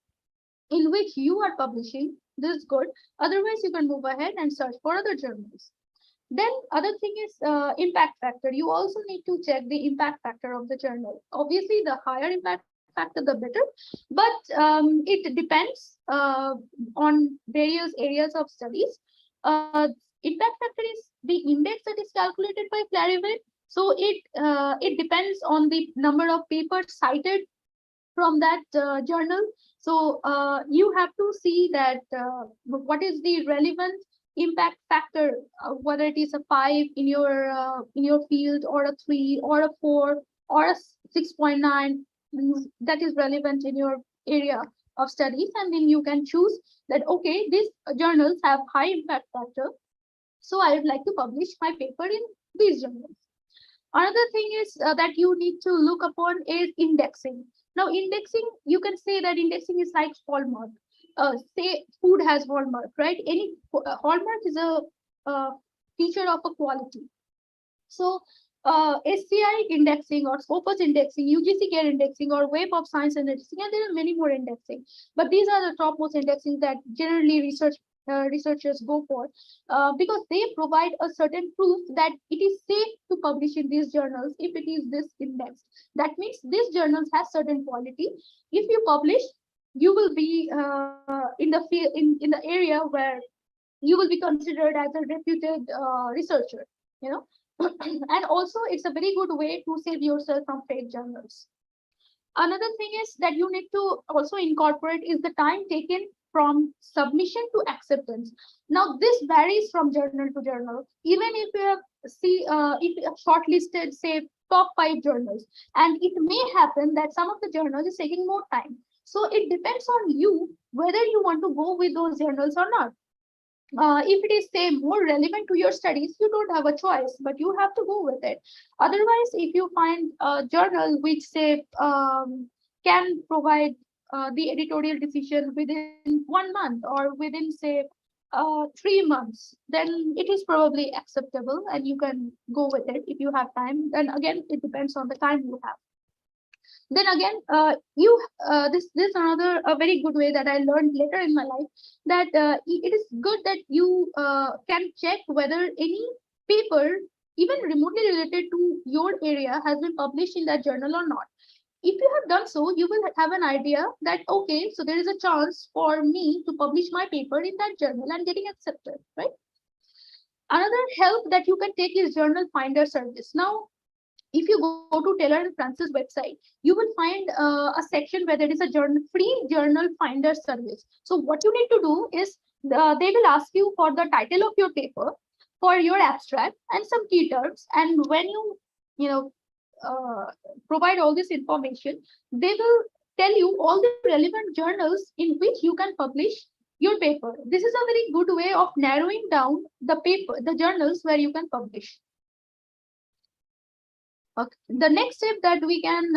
S7: in which you are publishing, this is good. Otherwise, you can move ahead and search for other journals. Then other thing is impact factor. You also need to check the impact factor of the journal. Obviously, the higher impact factor, the better, but it depends on various areas of studies. Impact factor is the index that is calculated by Clarivate. So it depends on the number of papers cited from that journal. So you have to see that what is the relevant impact factor, whether it is a 5 in your field, or a 3, or a 4, or a 6.9, that is relevant in your area of studies, and then you can choose that, okay, these journals have high impact factor, so I would like to publish my paper in these journals. Another thing is that you need to look upon is indexing. Now, indexing, you can say that indexing is like hallmark. Say food has hallmark, right? Any hallmark is a feature of a quality. So SCI indexing, or Scopus indexing, UGC CARE indexing, or Web of Science indexing, and there are many more indexing. But these are the topmost indexing that generally researchers go for, because they provide a certain proof that it is safe to publish in these journals if it is this indexed. That means these journals have certain quality. If you publish, you will be in the field, in the area where you will be considered as a reputed researcher, you know. And also, it's a very good way to save yourself from fake journals. Another thing is that you need to also incorporate is the time taken from submission to acceptance. Now, this varies from journal to journal. Even if you have if you have shortlisted, say, top 5 journals, and it may happen that some of the journals is taking more time. So it depends on you whether you want to go with those journals or not. If it is, say, more relevant to your studies, you don't have a choice, but you have to go with it. Otherwise, if you find a journal which, say, can provide the editorial decision within 1 month, or within, say, 3 months, then it is probably acceptable and you can go with it if you have time. Then again, it depends on the time you have. Then again, this another a very good way that I learned later in my life, that it is good that you can check whether any paper, even remotely related to your area, has been published in that journal or not. If you have done so, you will have an idea that, okay, so there is a chance for me to publish my paper in that journal and getting accepted, right? Another help that you can take is journal finder service. Now, if you go to Taylor and Francis website, you will find a section where there is a free journal finder service. So what you need to do is they will ask you for the title of your paper, for your abstract, and some key terms. And when you provide all this information, they will tell you all the relevant journals in which you can publish your paper. This is a very good way of narrowing down the journals where you can publish. Okay. The next step that we can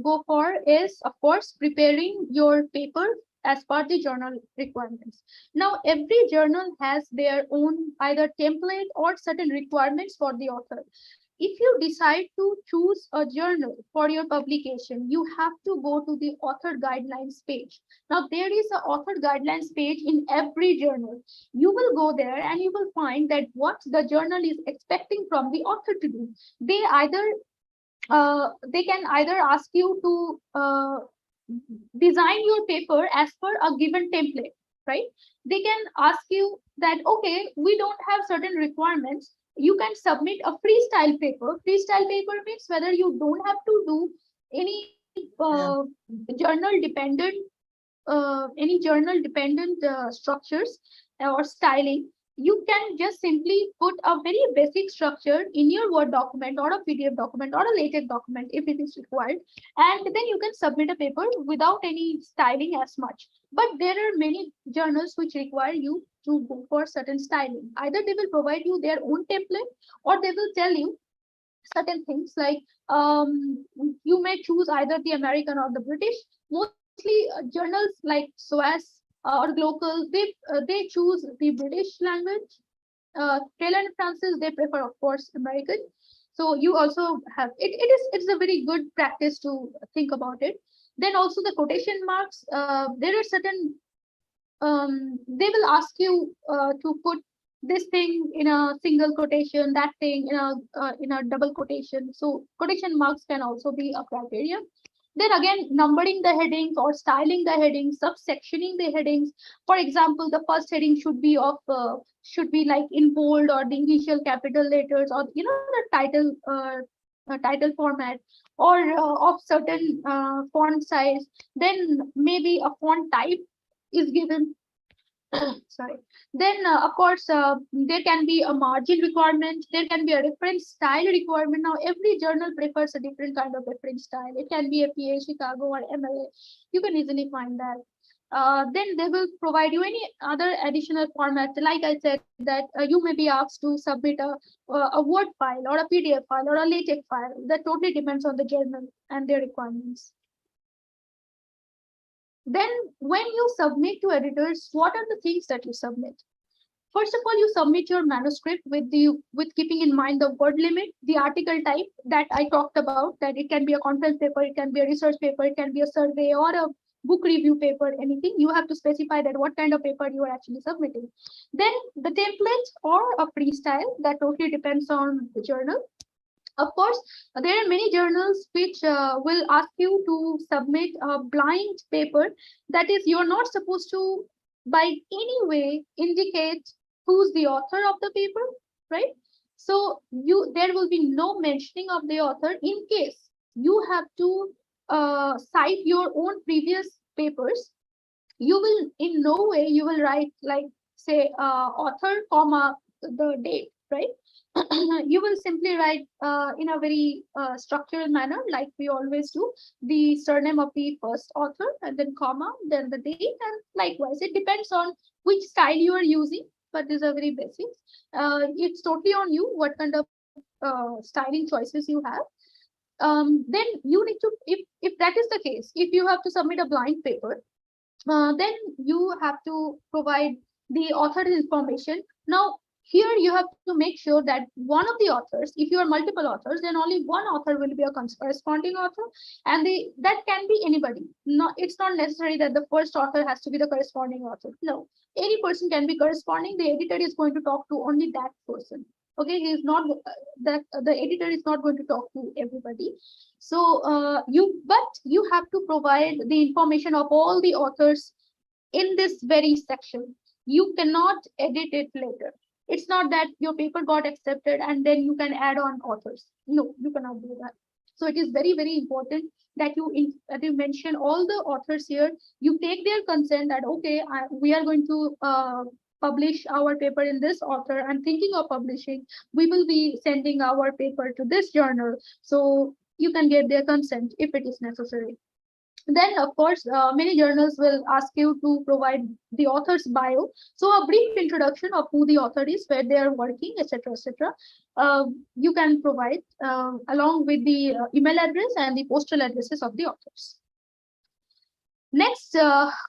S7: go for is, of course, preparing your paper as per the journal requirements. Now, every journal has their own either template or certain requirements for the author. If you decide to choose a journal for your publication, you have to go to the author guidelines page. Now, there is an author guidelines page in every journal. You will go there and you will find that what the journal is expecting from the author to do. They can either ask you to design your paper as per a given template, right? They can ask you that, okay, we don't have certain requirements. You can submit a freestyle paper. Freestyle paper means whether you don't have to do any journal dependent structures or styling. You can just simply put a very basic structure in your Word document or a PDF document or a LaTeX document if it is required, and then you can submit a paper without any styling as much. But there are many journals which require you to go for certain styling. Either they will provide you their own template, or they will tell you certain things like you may choose either the American or the British. Mostly journals like SOAS or Global, they choose the British language. Taylor and Francis, they prefer, of course, American. So you also have it's a very good practice to think about it. Then also the quotation marks. There are certain they will ask you to put this thing in a single quotation, that thing in a double quotation. So quotation marks can also be a criteria. Then again, numbering the headings or styling the headings, subsectioning the headings. For example, the first heading should be like in bold or the initial capital letters, or the title title format, or of certain font size, then maybe a font type is given. Sorry. Then of course there can be a margin requirement, there can be a reference style requirement. Now every journal prefers a different kind of reference style. It can be a PA, Chicago, or MLA. You can easily find that. Then they will provide you any other additional format. Like I said, that you may be asked to submit a Word file or a PDF file or a LaTeX file. That totally depends on the journal and their requirements. Then when you submit to editors, what are the things that you submit? First of all, you submit your manuscript with keeping in mind the word limit, the article type that I talked about, that it can be a conference paper, it can be a research paper, it can be a survey or a book review paper, anything. You have to specify that what kind of paper you are actually submitting. Then the template or a freestyle, that totally depends on the journal. Of course, there are many journals which will ask you to submit a blind paper. That is, you're not supposed to by any way indicate who's the author of the paper, right? So there will be no mentioning of the author. In case you have to cite your own previous papers, you will in no way you will write like say author comma the date, right? You will simply write in a very structural manner, like we always do, the surname of the first author, and then comma, then the date, and likewise. It depends on which style you are using, but these are very basic. It's totally on you what kind of styling choices you have. Then you need to, if that is the case, if you have to submit a blind paper, then you have to provide the author's information. Now, here you have to make sure that one of the authors, if you are multiple authors, then only one author will be a corresponding author, and that can be anybody. No, it's not necessary that the first author has to be the corresponding author. No, any person can be corresponding. The editor is going to talk to only that person. Okay, he is not that the editor is not going to talk to everybody. So you have to provide the information of all the authors in this very section. You cannot edit it later. It's not that your paper got accepted and then you can add on authors. No, you cannot do that. So it is very, very important that you mention all the authors here. You take their consent that, okay, we are going to publish our paper in this author. I'm thinking of publishing. We will be sending our paper to this journal. So you can get their consent if it is necessary. Then, of course, many journals will ask you to provide the author's bio. So a brief introduction of who the author is, where they are working, etc., etc. You can provide along with the email address and the postal addresses of the authors. Next,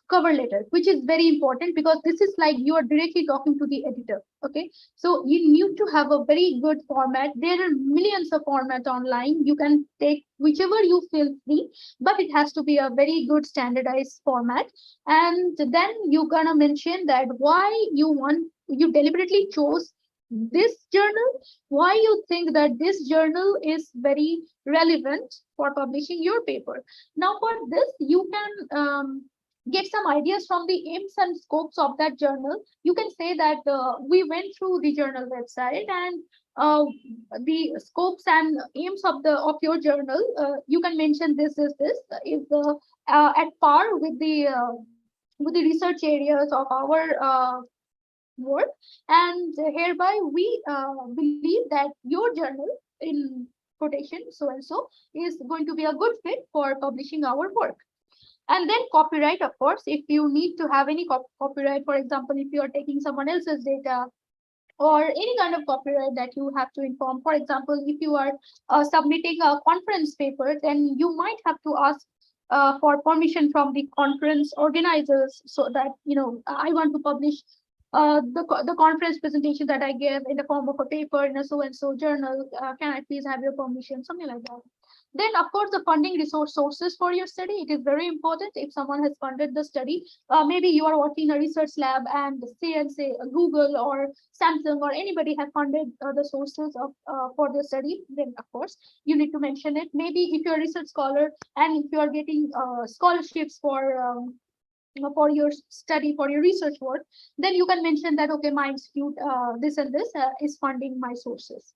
S7: cover letter, which is very important because this is like you are directly talking to the editor. Okay, so you need to have a very good format. There are millions of formats online. You can take whichever you feel free, but it has to be a very good standardized format. And then you're gonna mention that why you deliberately chose this journal, why you think that this journal is very relevant for publishing your paper. Now for this, you can get some ideas from the aims and scopes of that journal. You can say that we went through the journal website and the scopes and aims of your journal. You can mention this is at par with the research areas of our work, and hereby we believe that your journal in quotation so and so is going to be a good fit for publishing our work. And then copyright, of course, if you need to have any copyright, for example, if you are taking someone else's data or any kind of copyright that you have to inform. For example, if you are submitting a conference paper, then you might have to ask for permission from the conference organizers, so that I want to publish the conference presentation that I gave in the form of a paper in a so and so journal. Can I please have your permission? Something like that. Then, of course, the funding sources for your study. It is very important. If someone has funded the study, maybe you are working in a research lab and say Google or Samsung or anybody have funded the sources of for the study, then of course you need to mention it. Maybe if you're a research scholar and if you are getting scholarships for your study, for your research work, then you can mention that, okay, my institute, this and this is funding my sources.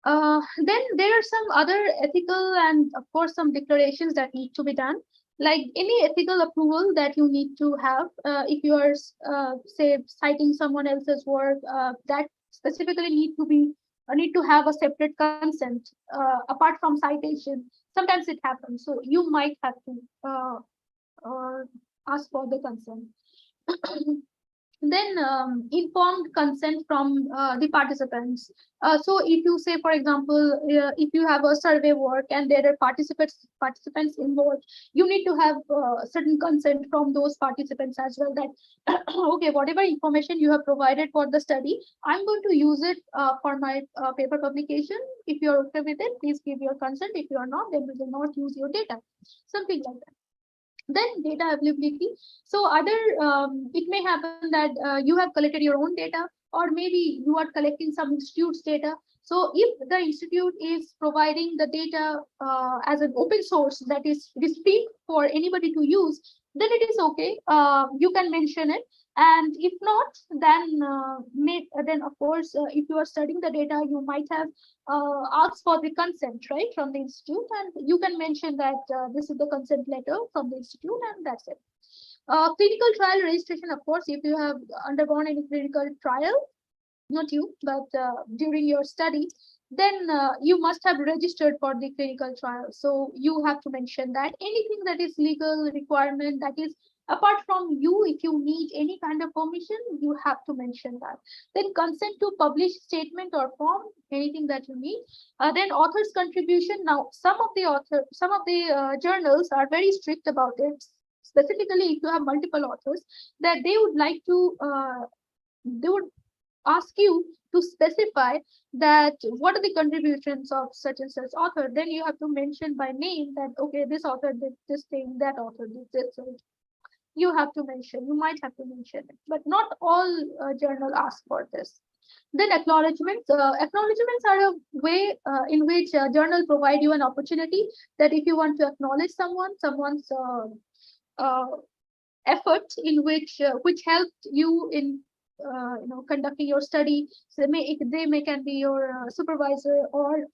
S7: Then there are some other ethical and of course some declarations that need to be done. Like any ethical approval that you need to have if you are say citing someone else's work, that specifically need to have a separate consent apart from citation. Sometimes it happens, so you might have to ask for the consent. Then informed consent from the participants. So if you say, for example, if you have a survey work and there are participants involved, you need to have certain consent from those participants as well, that okay, whatever information you have provided for the study, I'm going to use it for my paper publication. If you're okay with it, please give your consent. If you are not, then we will not use your data, something like that. Then data availability. So either it may happen that you have collected your own data, or maybe you are collecting some institute's data. So if the institute is providing the data as an open source, that is free for anybody to use, then it is okay. You can mention it. And if not, then of course, if you are studying the data, you might have asked for the consent, right, from the institute, and you can mention that this is the consent letter from the institute, and that's it. Clinical trial registration, of course, if you have undergone any clinical trial, not you, but during your study, then you must have registered for the clinical trial. So you have to mention that anything that is legal requirement, that is apart from you, if you need any kind of permission, you have to mention that. Then consent to publish statement or form, anything that you need. Then author's contribution. Now, some of the journals are very strict about it. Specifically, if you have multiple authors, that they would like to, they would ask you to specify that what are the contributions of such and such author. Then you have to mention by name that, okay, this author did this thing, that author did this. So you have to mention, you might have to mention it, but not all journal ask for this. Then acknowledgements. Acknowledgements are a way in which journal provide you an opportunity that if you want to acknowledge someone's effort in which helped you in conducting your study. So they may can be your supervisor, or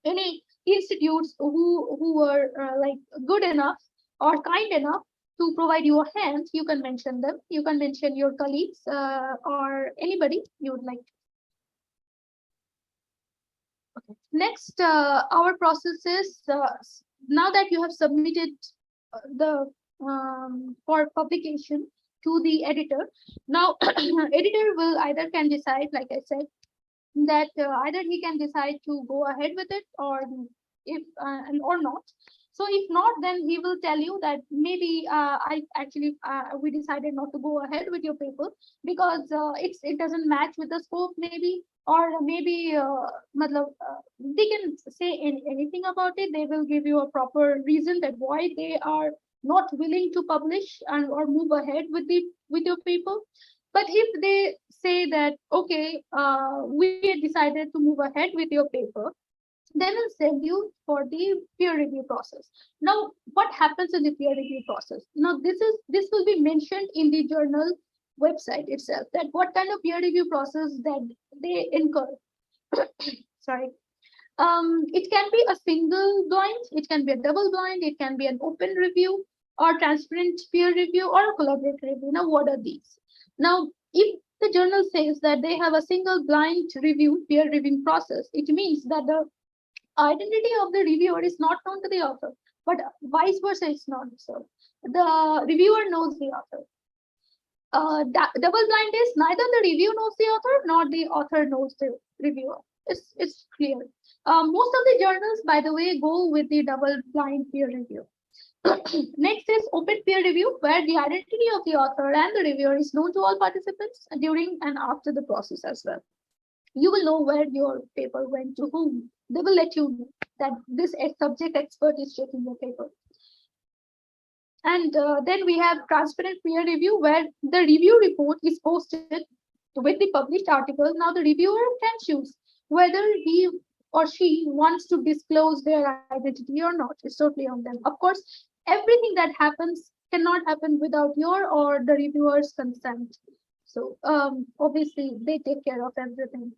S7: any institutes who were like good enough or kind enough to provide you a hand. You can mention them. You can mention your colleagues or anybody you would like. Okay. Next, our process is now that you have submitted the for publication to the editor. Now, editor will either can decide, like I said, that either he can decide to go ahead with it, or if or not. So if not, then he will tell you that maybe we decided not to go ahead with your paper because it doesn't match with the scope, maybe, or maybe they can say anything about it. They will give you a proper reason that why they are not willing to publish and or move ahead with your paper. But if they say that, okay, we decided to move ahead with your paper, they will send you for the peer review process. Now, what happens in the peer review process? Now, this will be mentioned in the journal website itself, that what kind of peer review process that they incur. Sorry. It can be a single blind, it can be a double blind, it can be an open review, or transparent peer review, or a collaborative review. Now, what are these? Now, if the journal says that they have a single blind review, peer reviewing process, it means that the identity of the reviewer is not known to the author, but vice versa, it's not so. The reviewer knows the author. Double blind is neither the review knows the author nor the author knows the reviewer. It's clear. Most of the journals, by the way, go with the double blind peer review. Next is open peer review, where the identity of the author and the reviewer is known to all participants during and after the process as well. You will know where your paper went to whom. They will let you know that this subject expert is checking your paper. And then we have transparent peer review, where the review report is posted with the published article. Now the reviewer can choose whether he or she wants to disclose their identity or not. It's totally on them. Of course, everything that happens cannot happen without your or the reviewer's consent. So obviously they take care of everything.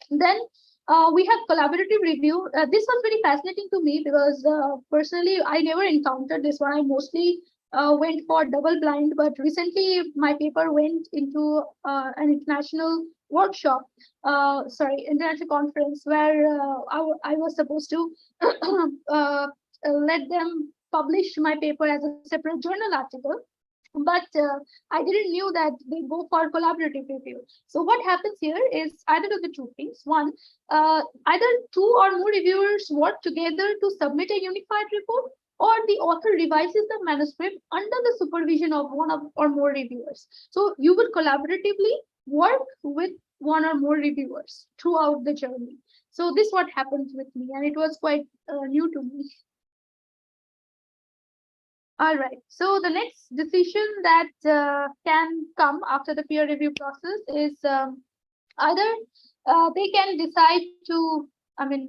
S7: Then We have collaborative review. This was very fascinating to me because personally, I never encountered this one. I mostly went for double blind, but recently my paper went into an international workshop, international conference where I was supposed to let them publish my paper as a separate journal article. But I didn't knew that they go for collaborative review. So what happens here is either of the two things. One, either two or more reviewers work together to submit a unified report, or the author revises the manuscript under the supervision of or more reviewers. So you will collaboratively work with one or more reviewers throughout the journey. So this what happens with me, and it was quite new to me. All right. So the next decision that can come after the peer review process is either they can decide to,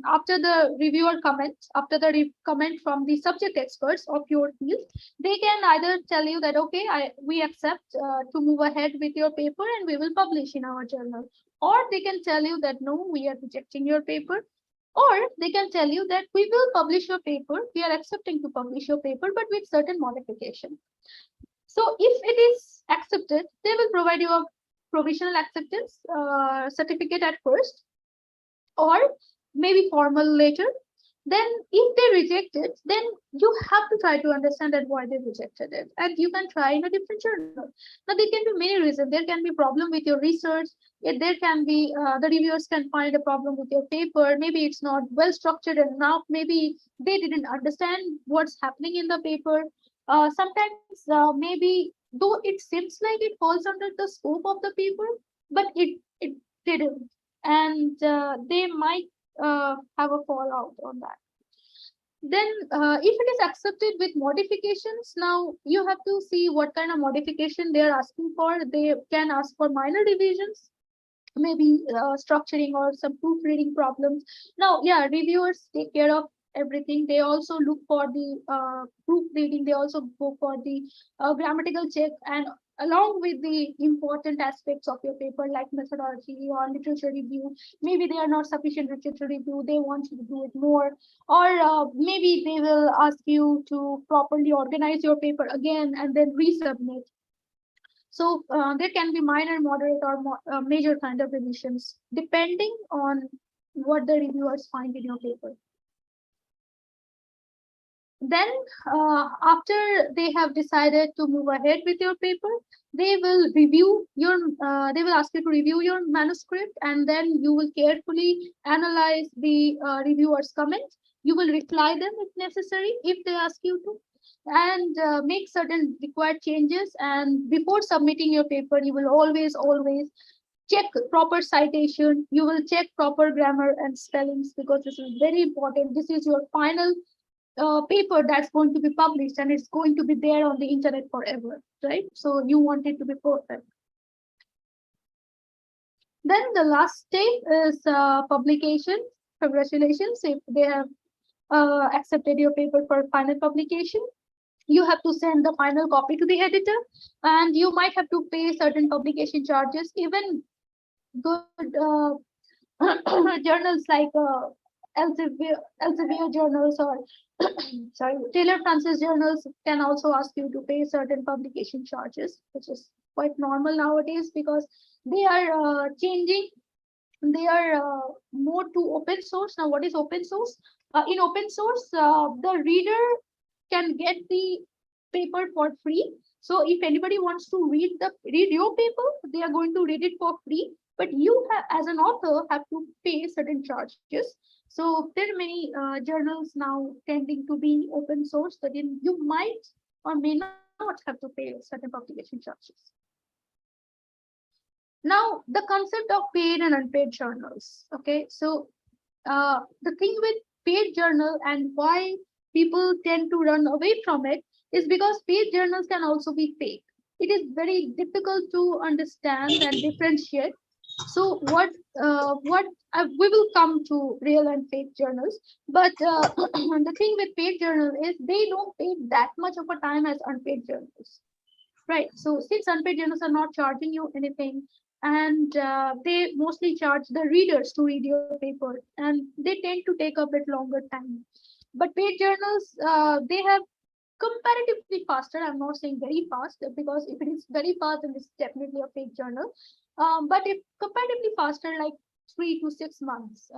S7: after the reviewer comment, after the comment from the subject experts of your field, they can either tell you that, okay, we accept to move ahead with your paper and we will publish in our journal. Or they can tell you that, no, we are rejecting your paper. Or they can tell you that we will publish your paper, we are accepting to publish your paper, but with certain modification. So if it is accepted, they will provide you a provisional acceptance certificate at first, or maybe formal later. Then if they reject it, then you have to try to understand that why they rejected it. And you can try in a different journal. Now, there can be many reasons. There can be problem with your research. There can be, the reviewers can find a problem with your paper. Maybe it's not well structured enough. Maybe they didn't understand what's happening in the paper. Sometimes maybe, though it seems like it falls under the scope of the paper, but it didn't. And they might have a fallout on that. Then if it is accepted with modifications, now you have to see what kind of modification they are asking for. They can ask for minor revisions, maybe structuring or some proofreading problems. Now, yeah, reviewers take care of everything. They also look for the proofreading. They also go for the grammatical check, and along with the important aspects of your paper like methodology or literature review. Maybe they are not sufficient literature review, they want you to do it more, or maybe they will ask you to properly organize your paper again and then resubmit. So there can be minor, moderate, or major kind of revisions depending on what the reviewers find in your paper. Then after they have decided to move ahead with your paper, they will review your, they will ask you to review your manuscript, and then you will carefully analyze the reviewer's comments. You will reply them if necessary, if they ask you to, and make certain required changes. And before submitting your paper, you will always check proper citation. You will check proper grammar and spellings, because this is very important. This is your final paper that's going to be published, and it's going to be there on the internet forever, right? So you want it to be perfect. Then the last step is publication. Congratulations if they have accepted your paper for final publication. You have to send the final copy to the editor, and you might have to pay certain publication charges. Even good journals like Elsevier journals or sorry, Taylor Francis journals can also ask you to pay certain publication charges, which is quite normal nowadays because they are changing. They are more to open source. Now, what is open source? In open source, the reader can get the paper for free. So if anybody wants to read your paper, they are going to read it for free. But you as an author have to pay certain charges. So there are many journals now tending to be open source, but you might or may not have to pay certain publication charges. Now, the concept of paid and unpaid journals. Okay, so the thing with paid journal and why people tend to run away from it is because paid journals can also be fake. It is very difficult to understand and differentiate. So we will come to real and fake journals, but the thing with paid journal is they don't take that much of a time as unpaid journals. right? So since unpaid journals are not charging you anything, and they mostly charge the readers to read your paper, and they tend to take a bit longer time. But paid journals, they have comparatively faster. I'm not saying very fast, because if it is very fast, then it's definitely a paid journal. But if comparatively faster, like 3 to 6 months,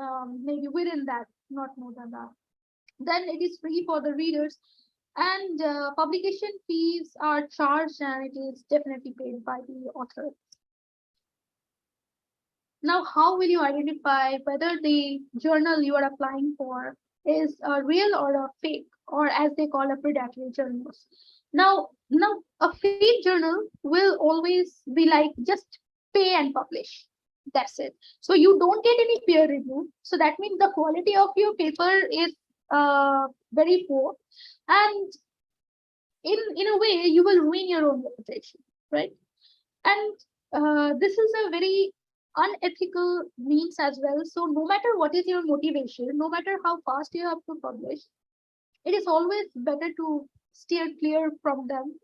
S7: maybe within that, not more than that, then it is free for the readers, and publication fees are charged, and it is definitely paid by the author. Now, how will you identify whether the journal you are applying for is a real or a fake, or as they call a predatory journals? Now, a fake journal will always be like just pay and publish. That's it. So you don't get any peer review. So that means the quality of your paper is very poor, and in a way you will ruin your own reputation, right? And this is a very unethical means as well. So no matter what is your motivation, no matter how fast you have to publish, it is always better to steer clear from them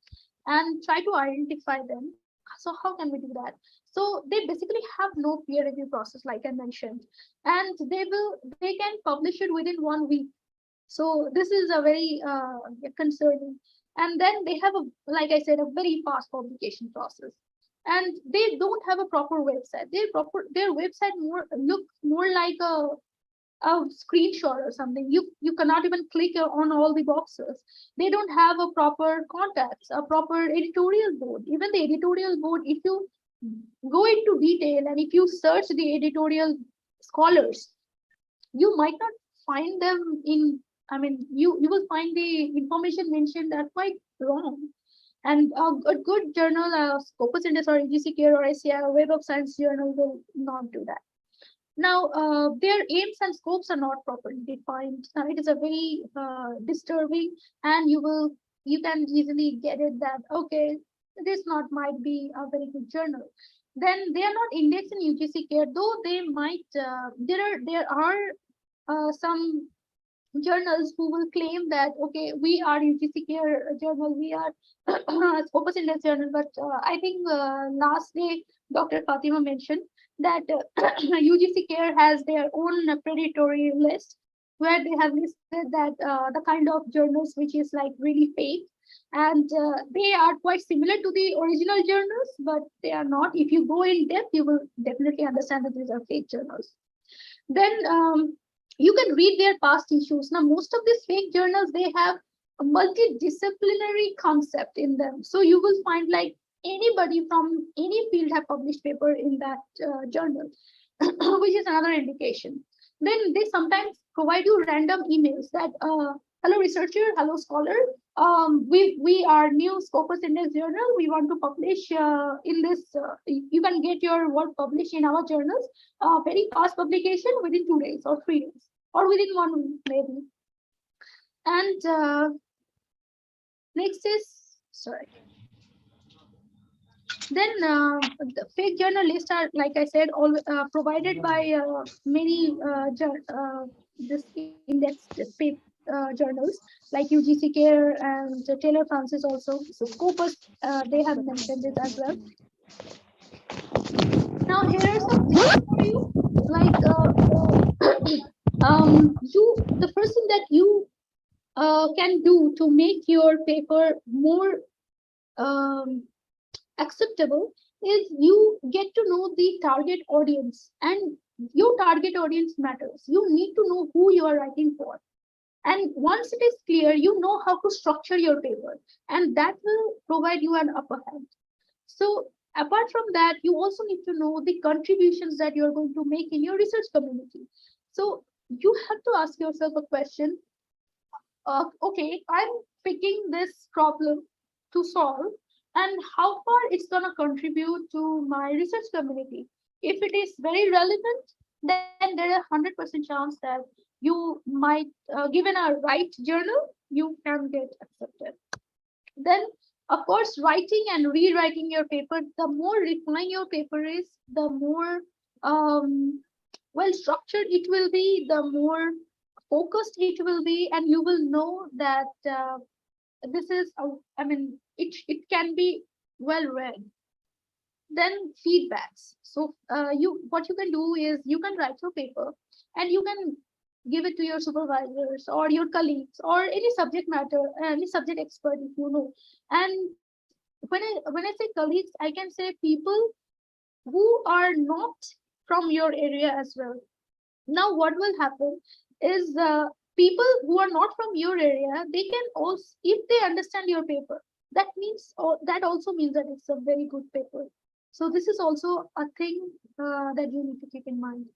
S7: and try to identify them. So how can we do that? So they basically have no peer review process, like I mentioned, and they can publish it within 1 week. So this is a very concerning. And then they have a, like I said, a very fast publication process. And they don't have a proper website. Their website looks more like a screenshot or something. You cannot even click on all the boxes. They don't have a proper contacts, a proper editorial board. Even the editorial board, if you go into detail and if you search the editorial scholars, you might not find them in, I mean, you will find the information mentioned that quite wrong. And a good journal, Scopus Index or EGCKR or SCI or Web of Science journal will not do that. Now, their aims and scopes are not properly defined. It is a very disturbing, and you can easily get it that okay, this not might be a very good journal. Then they are not indexed in UGC care, though they might. There are some journals who will claim that okay, we are UGC care journal, we are Scopus Index journal, but I think last day Dr. Fatima mentioned that UGC care has their own predatory list where they have listed that the kind of journals which is like really fake, and they are quite similar to the original journals, but they are not. If you go in depth, you will definitely understand that these are fake journals. Then you can read their past issues. Now, most of these fake journals, they have a multidisciplinary concept in them. So you will find like anybody from any field have published paper in that journal, which is another indication. Then they sometimes provide you random emails that, hello researcher, hello scholar, we are new Scopus Index journal. We want to publish in this. You can get your work published in our journals. Very fast publication within 2 days or 3 days or within 1 week maybe. And next is sorry. Then the fake journal lists are, like I said, all provided by many this index journals like UGC Care and Taylor Francis also. So Scopus, they have mentioned this as well. Now here are some tips for you. Like the first thing that you can do to make your paper more acceptable is you get to know the target audience, and your target audience matters. You need to know who you are writing for. And once it is clear, you know how to structure your paper, and that will provide you an upper hand. So apart from that, you also need to know the contributions that you're going to make in your research community. So you have to ask yourself a question. Okay, I'm picking this problem to solve, and how far it's going to contribute to my research community. If it is very relevant, then there is a 100% chance that you might, given a right journal, you can get accepted. Then, of course, writing and rewriting your paper, the more refined your paper is, the more well structured it will be, the more focused it will be, and you will know that this is, I mean, it can be well read. Then feedbacks. So what you can do is you can write your paper and you can give it to your supervisors or your colleagues or any subject matter, any subject expert if you know. And when I say colleagues, I can say people who are not from your area as well. Now what will happen is people who are not from your area, they can also, if they understand your paper, that means, or that also means that it's a very good paper. So this is also a thing that you need to keep in mind.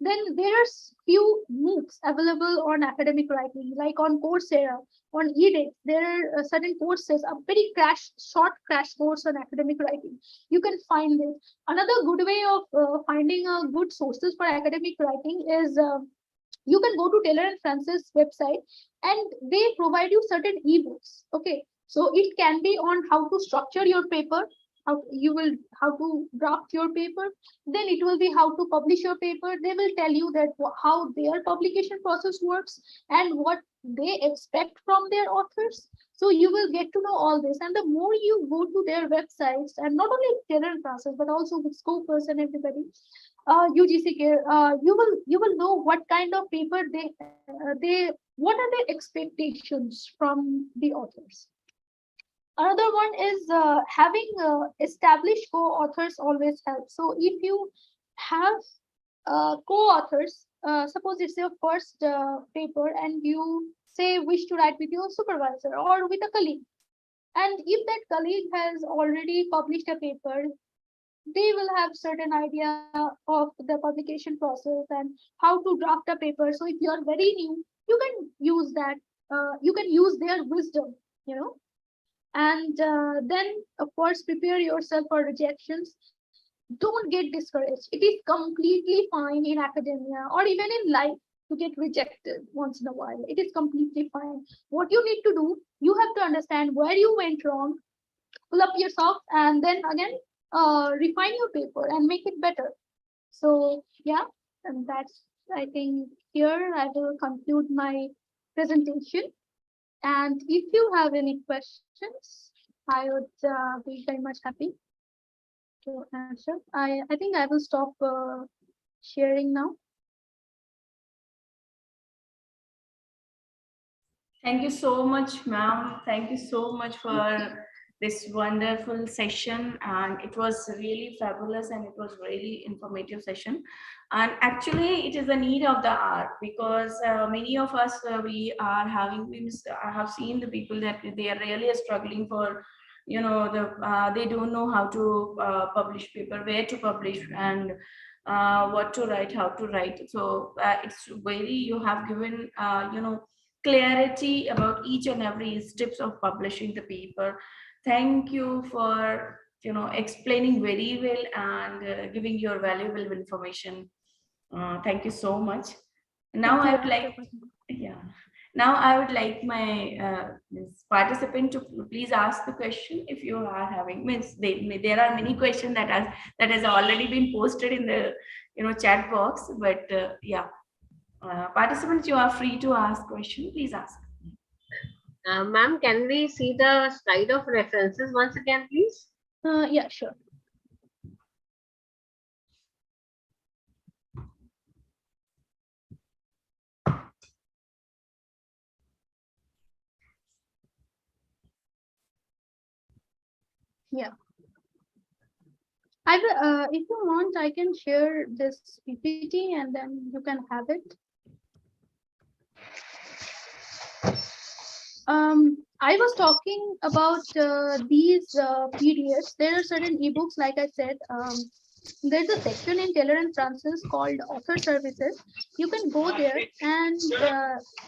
S7: Then there's few MOOCs available on academic writing, like on Coursera, on edX. There are certain courses, a very short crash course on academic writing. You can find it. Another good way of finding good sources for academic writing is you can go to Taylor and Francis website, and they provide you certain ebooks. Okay, so it can be on how to structure your paper, how to draft your paper. Then it will be how to publish your paper. They will tell you that how their publication process works and what they expect from their authors. So you will get to know all this, and the more you go to their websites, and not only Taylor and Francis but also with Scopus and everybody, UGCK, you will know what kind of paper they what are their expectations from the authors. Another one is having established co-authors always helps. So if you have co-authors, suppose it's your first paper and you say wish to write with your supervisor or with a colleague, and if that colleague has already published a paper, they will have certain idea of the publication process and how to draft a paper. So if you are very new, you can use that. You can use their wisdom, you know. And then, of course, prepare yourself for rejections. Don't get discouraged. It is completely fine in academia or even in life to get rejected once in a while. It is completely fine. What you need to do, you have to understand where you went wrong, pull up yourself, and then again refine your paper and make it better. So yeah, and that's, I think, here I will conclude my presentation. And if you have any questions, I would be very much happy to answer. I think I will stop sharing now.
S2: Thank you so much, ma'am. Thank you so much for this wonderful session, and it was really fabulous and it was really informative session. And actually it is a need of the hour, because many of us we are having means I have seen the people that they are really struggling for, you know, they don't know how to publish paper, where to publish, and what to write, how to write. So it's very, you have given you know, clarity about each and every steps of publishing the paper. Thank you for, you know, explaining very well and giving your valuable information. Thank you so much. Now I would like, yeah. Now I would like my this participant to please ask the question if you are having, means there are many questions that has already been posted in the, you know, chat box, but yeah, participants, you are free to ask question. Please ask.
S8: Ma'am, can we see the slide of references once again, please?
S7: Yeah, sure. Yeah. I will, if you want, I can share this PPT and then you can have it. I was talking about these PDFs. There are certain ebooks, like I said. There's a section in Taylor and Francis called Author Services. You can go there, and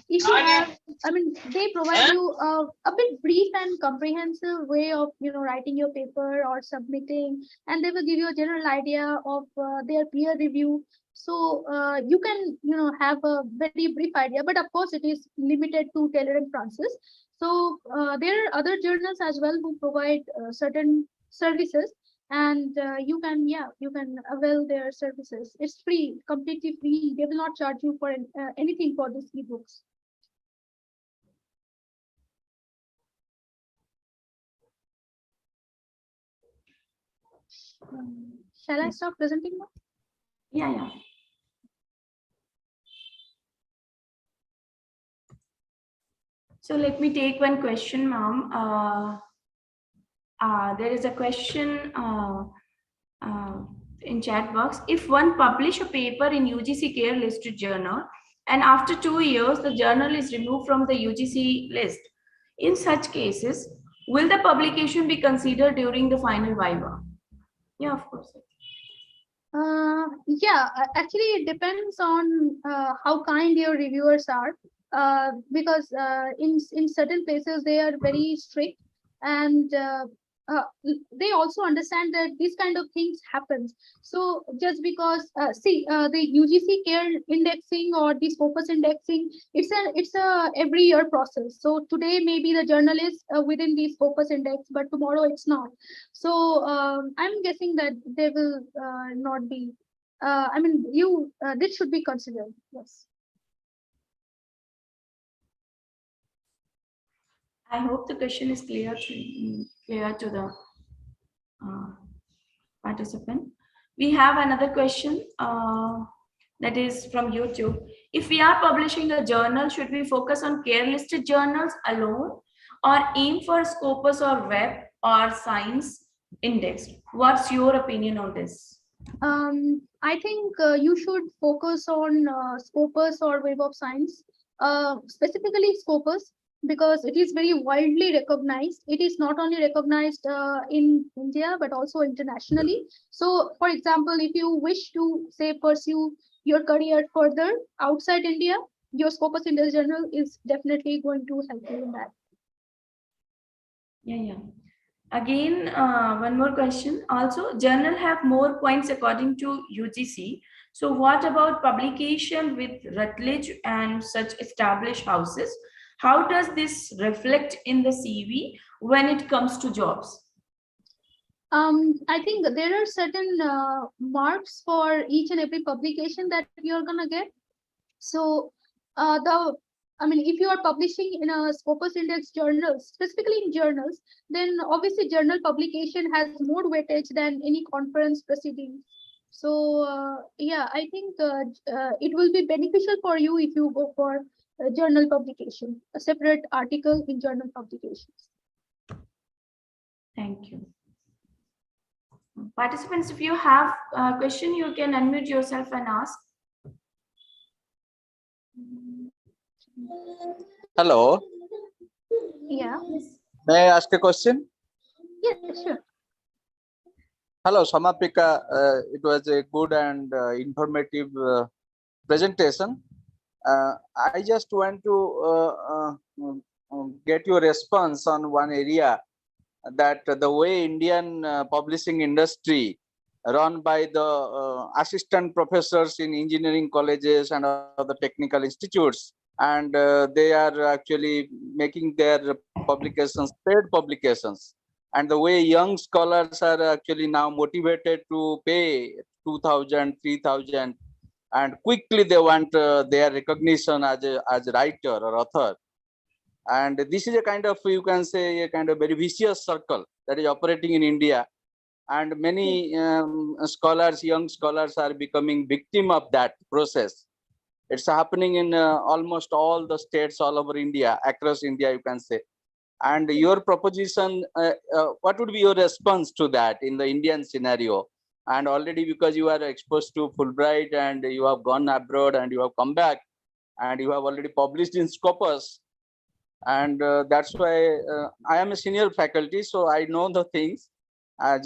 S7: if you have, I mean, they provide you a bit brief and comprehensive way of, you know, writing your paper or submitting, and they will give you a general idea of their peer review. So you can, you know, have a very brief idea, but of course it is limited to Taylor and Francis. So there are other journals as well who provide certain services, and you can, yeah, you can avail their services. It's free, completely free. They will not charge you for anything for these ebooks. Shall I stop presenting now?
S2: Yeah, yeah. So let me take one question, ma'am. There is a question uh, in chat box. If one publish a paper in UGC care listed journal, and after 2 years, the journal is removed from the UGC list, in such cases, will the publication be considered during the final Viva? Yeah, of course.
S7: Yeah, actually, it depends on how kind your reviewers are. Because in certain places they are very strict, and they also understand that these kind of things happens. So just because see the UGC care indexing or the Scopus indexing, it's a every year process. So today maybe the journal is within the Scopus index, but tomorrow it's not. So I'm guessing that they will not be. I mean, this should be considered. Yes.
S2: I hope the question is clear to the participant. We have another question that is from YouTube. If we are publishing a journal, should we focus on care listed journals alone, or aim for Scopus or Web or Science Index? What's your opinion on this?
S7: I think you should focus on Scopus or Web of Science, specifically Scopus, because it is very widely recognized. It is not only recognized in India, but also internationally. So, for example, if you wish to, say, pursue your career further outside India, your Scopus Index Journal is definitely going to help you in that.
S2: Yeah, yeah. Again, one more question. Also, journal have more points according to UGC. So what about publication with Rutledge and such established houses? How does this reflect in the CV when it comes to jobs?
S7: I think there are certain marks for each and every publication that you're gonna get. So if you are publishing in a Scopus Index journals, specifically in journals, then obviously journal publication has more weightage than any conference proceedings. So yeah, I think it will be beneficial for you if you go for a journal publication, a separate article in journal publications.
S2: Thank you. Participants, if you have a question, you can unmute yourself and ask.
S9: Hello.
S7: Yeah.
S9: May I ask a question?
S7: Yes, sure.
S9: Hello, Samapika. It was a good and informative presentation. I just want to get your response on one area, that the way Indian publishing industry run by the assistant professors in engineering colleges and other technical institutes, and they are actually making their publications paid publications, and the way young scholars are actually now motivated to pay 2,000, 3,000, and quickly they want their recognition as a writer or author. And this is a kind of, you can say, a kind of very vicious circle that is operating in India, and many scholars, young scholars, are becoming victim of that process. It's happening in almost all the states all over India, across India, you can say. And your proposition, what would be your response to that in the Indian scenario? And already, because you are exposed to Fulbright and you have gone abroad and you have come back and you have already published in Scopus, and that's why I am a senior faculty, so I know the things. I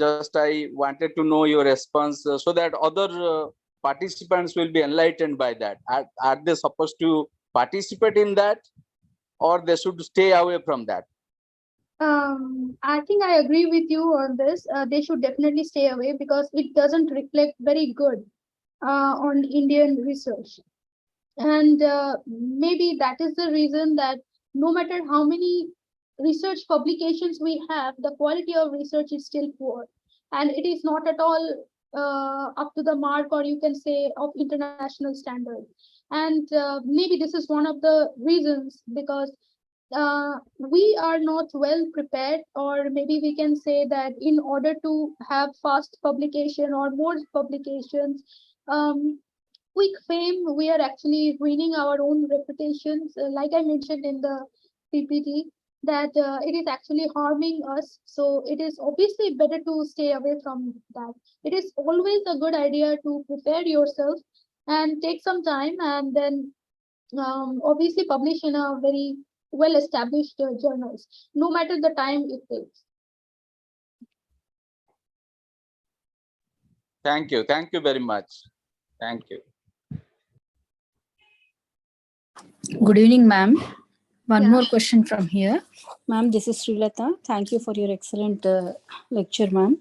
S9: wanted to know your response so that other participants will be enlightened by that. Are they supposed to participate in that, or they should stay away from that?
S7: I think I agree with you on this. They should definitely stay away because it doesn't reflect very good on Indian research. And maybe that is the reason that no matter how many research publications we have, the quality of research is still poor. And it is not at all up to the mark, or you can say of international standard. And maybe this is one of the reasons, because we are not well prepared, or maybe we can say that in order to have fast publication or more publications, quick fame, we are actually ruining our own reputations. Like I mentioned in the PPT, that it is actually harming us. So it is obviously better to stay away from that. It is always a good idea to prepare yourself and take some time, and then obviously publish in a very well established journals, no matter the time it takes.
S9: Thank you. Thank you very much. Thank you.
S10: Good evening, ma'am. One
S7: Yeah.
S10: more question from here. Ma'am, this is Srilata. Thank you for your excellent lecture, ma'am.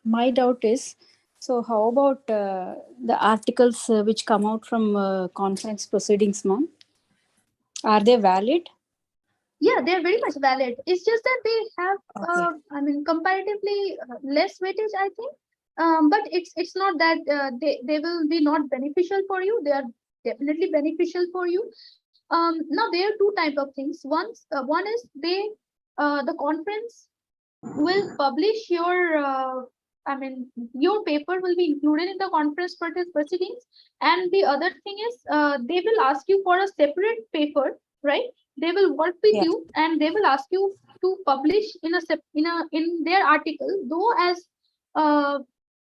S10: My doubt is, so how about the articles which come out from conference proceedings, ma'am? Are they valid?
S7: Yeah, they're very much valid. It's just that they have, I mean, comparatively less weightage, I think. But it's not that they will be not beneficial for you. They are definitely beneficial for you. Now there are two type of things. One is the conference will publish your I mean, your paper will be included in the conference proceedings, and the other thing is they will ask you for a separate paper, right? They will work with you, and they will ask you to publish in in their article, though as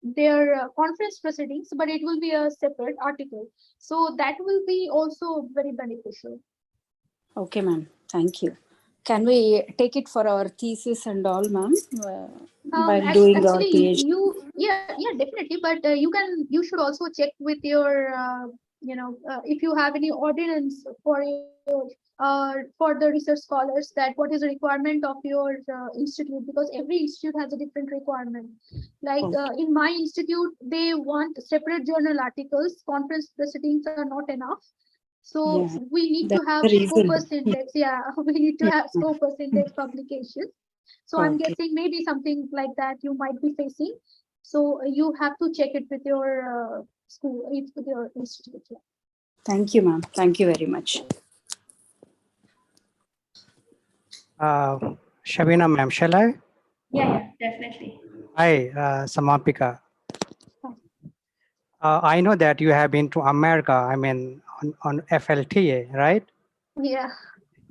S7: their conference proceedings, but it will be a separate article. So that will be also very beneficial.
S10: Okay, ma'am. Thank you. Can we take it for our thesis and all, ma'am, while doing our
S7: Actually,
S10: PhD?
S7: yeah, definitely. But you should also check with your, if you have any ordinance for your, for the research scholars, that what is the requirement of your institute, because every institute has a different requirement. Like in my institute, they want separate journal articles. Conference proceedings are not enough. So we need to have Scopus index. Yeah, we need to have Scopus index publications. So I'm guessing maybe something like that you might be facing. So you have to check it with your school, with your institute. Yeah.
S10: Thank you, ma'am. Thank you very much.
S5: Shabina ma'am, shall I?
S2: Yeah, definitely.
S5: Hi, Samapika. I know that you have been to America, I mean, on FLTA, right?
S7: Yeah.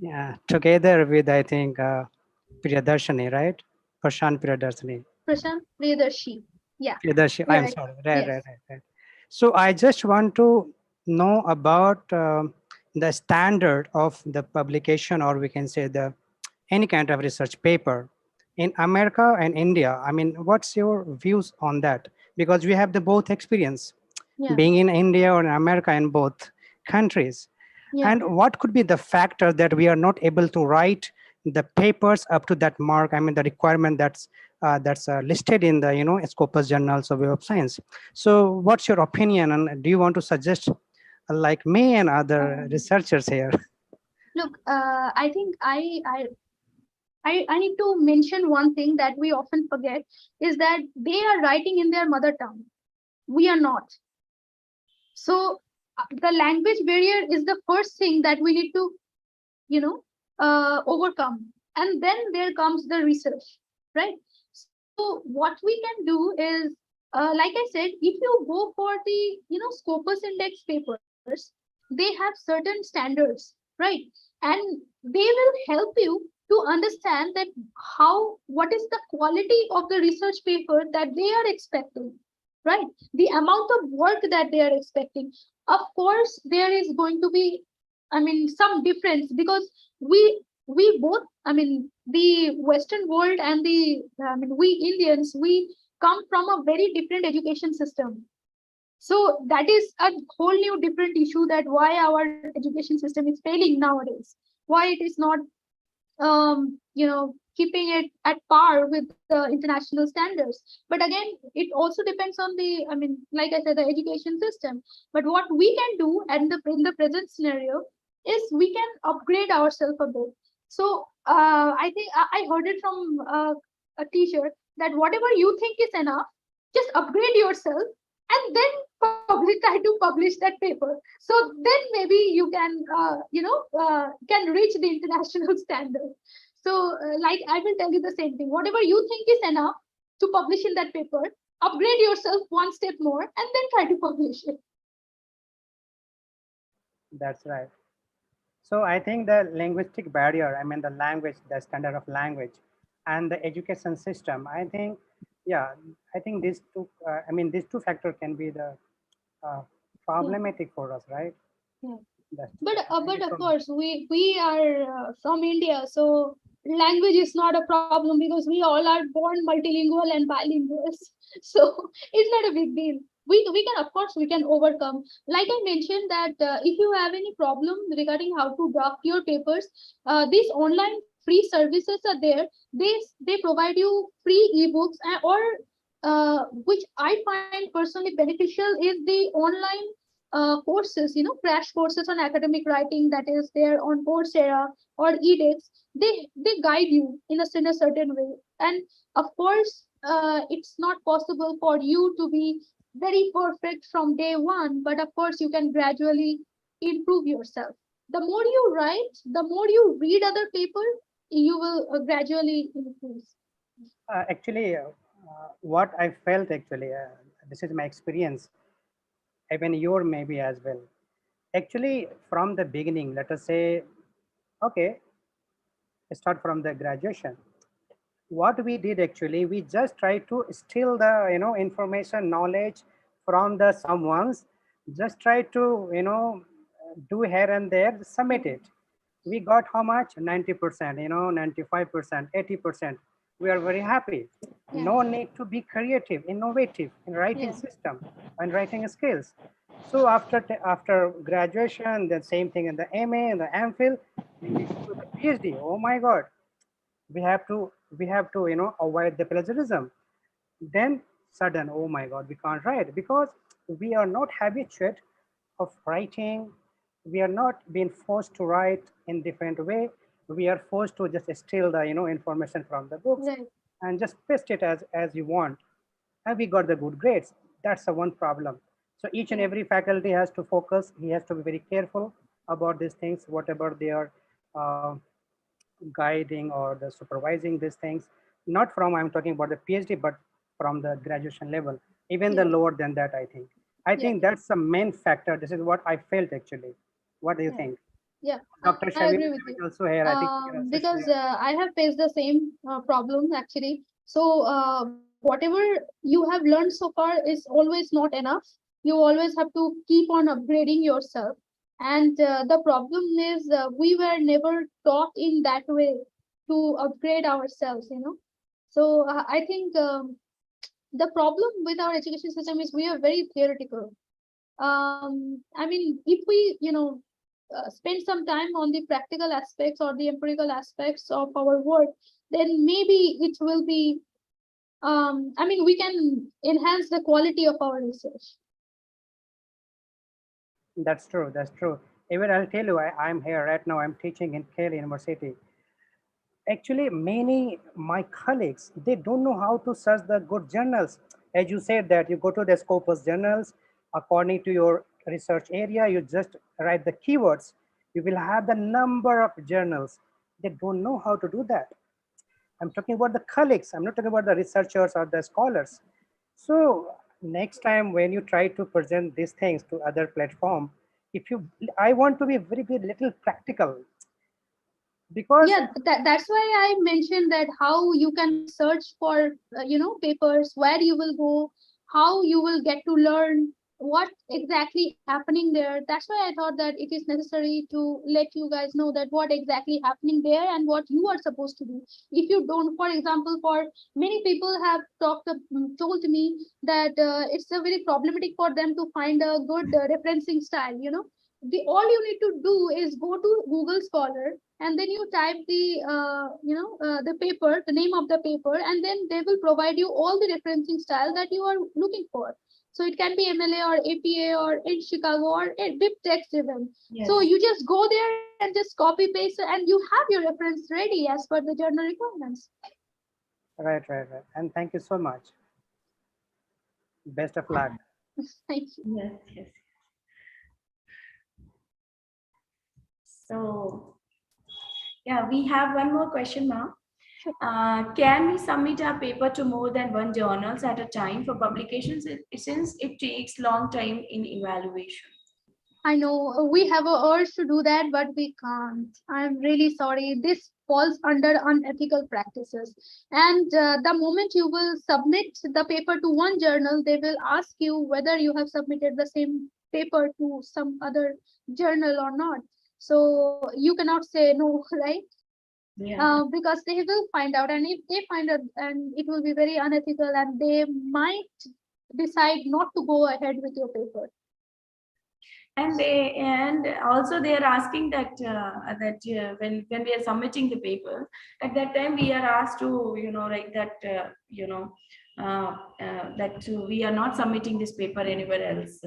S5: Yeah, together with, I think, Priyadarshini, right? Prashant Priyadarshini.
S7: Prashant Priyadarshi. Yeah.
S5: Priyadarshi, I'm
S7: Right.
S5: sorry.
S7: Yes.
S5: Right. So I just want to know about the standard of the publication, or we can say the any kind of research paper in America and India. I mean, what's your views on that? Because we have the both experience being in India or in America, in both countries.
S7: Yeah.
S5: And what could be the factor that we are not able to write the papers up to that mark? I mean, the requirement that's listed in the Scopus Journals of Web of Science. So, what's your opinion, and do you want to suggest, like me and other researchers here?
S7: Look, I think I need to mention one thing that we often forget, is that they are writing in their mother tongue. We are not. So the language barrier is the first thing that we need to, overcome. And then there comes the research, right? So what we can do is, like I said, if you go for the, Scopus index papers, they have certain standards, right? And they will help you to understand that what is the quality of the research paper that they are expecting, right? The amount of work that they are expecting. Of course, there is going to be, some difference, because we both, the Western world and we Indians, we come from a very different education system. So that is a whole new different issue, that why our education system is failing nowadays, why it is not keeping it at par with the international standards. But again, it also depends on the, like I said, the education system. But what we can do in the present scenario is we can upgrade ourselves a bit. So I think I heard it from a teacher, that whatever you think is enough, just upgrade yourself and then publish. try to publish that paper. So then maybe you can, can reach the international standard. So like I will tell you the same thing. Whatever you think is enough to publish in that paper, upgrade yourself one step more and then try to publish it.
S5: That's right. So I think the linguistic barrier, I mean the language, the standard of language, and the education system. I think, yeah, I think these two. These two factors can be the problematic for us, right?
S7: Yeah.
S5: That's
S7: But
S5: thank you
S7: of
S5: so much.
S7: course we are from India, so language is not a problem because we all are born multilingual and bilinguals. So it's not a big deal. We can, of course we can overcome. Like I mentioned that if you have any problem regarding how to draft your papers, these online free services are there. They provide you free ebooks or which I find personally beneficial is the online courses, crash courses on academic writing that is there on Coursera or edX. They guide you in a certain way, and of course it's not possible for you to be very perfect from day one, but of course you can gradually improve yourself. The more you write, the more you read other papers, you will gradually improve.
S5: What I felt actually, this is my experience, even your maybe as well. Actually, from the beginning, let us say, okay, start from the graduation. What we did actually, we just try to steal the information, knowledge from the someone's, just try to do here and there, submit it. We got how much? 90%, 95%, 80%. We are very happy. No need to be creative, innovative in writing system and writing skills. So after graduation, the same thing in the MA and the MPhil, we go to the PhD. Oh my God, we have to avoid the plagiarism. Then sudden, oh my God, we can't write because we are not habituated of writing. We are not being forced to write in different way. We are forced to just steal the information from the books and just paste it as you want, and we got the good grades. That's the one problem. So each and every faculty has to focus. He has to be very careful about these things, whatever they are guiding or the supervising these things. Not from, I'm talking about the PhD, but from the graduation level, even the lower than that. I think that's the main factor. This is what I felt actually. What do you think?
S7: Yeah,
S5: Dr.
S7: I
S5: Shavin
S7: agree with you.
S5: also here. I think you can also
S7: Because
S5: share.
S7: I have faced the same problem actually. So whatever you have learned so far is always not enough. You always have to keep on upgrading yourself. And the problem is we were never taught in that way to upgrade ourselves. So I think the problem with our education system is we are very theoretical. I mean, if we, spend some time on the practical aspects or the empirical aspects of our work, then maybe it will be, we can enhance the quality of our research.
S5: That's true. That's true. Even I'll tell you, I'm here right now. I'm teaching in Kale University. Actually, many my colleagues, they don't know how to search the good journals. As you said that you go to the Scopus journals, according to your research area, you just write the keywords. You will have the number of journals. They don't know how to do that. I'm talking about the colleagues. I'm not talking about the researchers or the scholars. So next time when you try to present these things to other platform, I want to be very little practical. Because
S7: that's why I mentioned that how you can search for papers, where you will go, how you will get to learn what exactly happening there. That's why I thought that it is necessary to let you guys know that what exactly happening there and what you are supposed to do. If you don't, for example, for many people have told me that it's a very problematic for them to find a good referencing style. The all you need to do is go to Google Scholar and then you type the paper, the name of the paper, and then they will provide you all the referencing style that you are looking for. So it can be MLA or APA or in Chicago or BibTeX even. So you just go there and just copy paste and you have your reference ready as per the journal requirements.
S5: Right. And thank you so much. Best of luck.
S7: Thank you.
S2: Yes, yes. So, yeah, we have one more question now. Can we submit our paper to more than one journals at a time for publications since it takes long time in evaluation?
S7: I know we have a urge to do that, but we can't. I'm really sorry. This falls under unethical practices. And the moment you will submit the paper to one journal, they will ask you whether you have submitted the same paper to some other journal or not. So you cannot say no, right?
S2: Yeah.
S7: Because they will find out, and if they find out, and it will be very unethical, and they might decide not to go ahead with your paper.
S2: And also they are asking that when we are submitting the paper, at that time we are asked to write that that we are not submitting this paper anywhere else.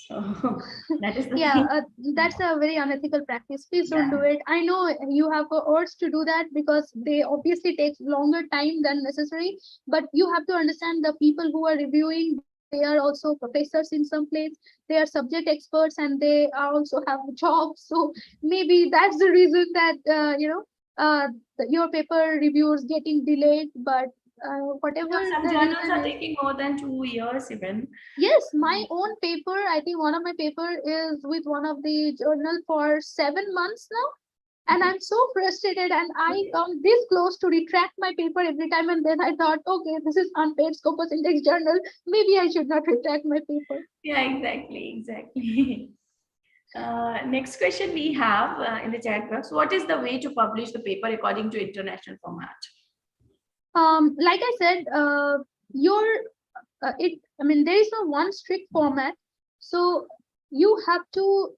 S2: So that is the
S7: Yeah,
S2: thing.
S7: that's a very unethical practice. Please don't do it. I know you have a urge to do that because they obviously take longer time than necessary, but you have to understand the people who are reviewing, they are also professors in some place, they are subject experts, and they are also have jobs. So maybe that's the reason that your paper reviews getting delayed, but whatever
S2: Some
S7: the
S2: journals
S7: reason
S2: are
S7: is.
S2: taking more than 2 years even.
S7: Yes, my own paper, I think one of my paper is with one of the journal for 7 months now. And I'm so frustrated, and I come this close to retract my paper every time. And then I thought, okay, this is unpaid Scopus Index journal. Maybe I should not retract my paper.
S2: Yeah, exactly. Next question we have in the chat box. What is the way to publish the paper according to international format?
S7: Like I said, your there is no one strict format. So you have to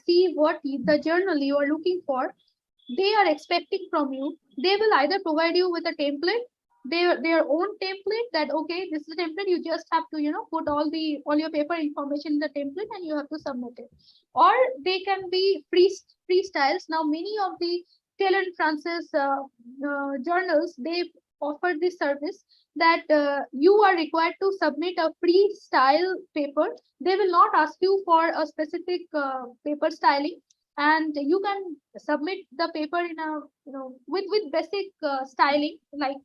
S7: see what the journal you are looking for, they are expecting from you. They will either provide you with a template, their own template, that okay, this is a template, you just have to put all your paper information in the template and you have to submit it. Or they can be freestyles. Now many of the Taylor and Francis journals, they offer this service that you are required to submit a freestyle paper. They will not ask you for a specific paper styling, and you can submit the paper in a with basic styling, like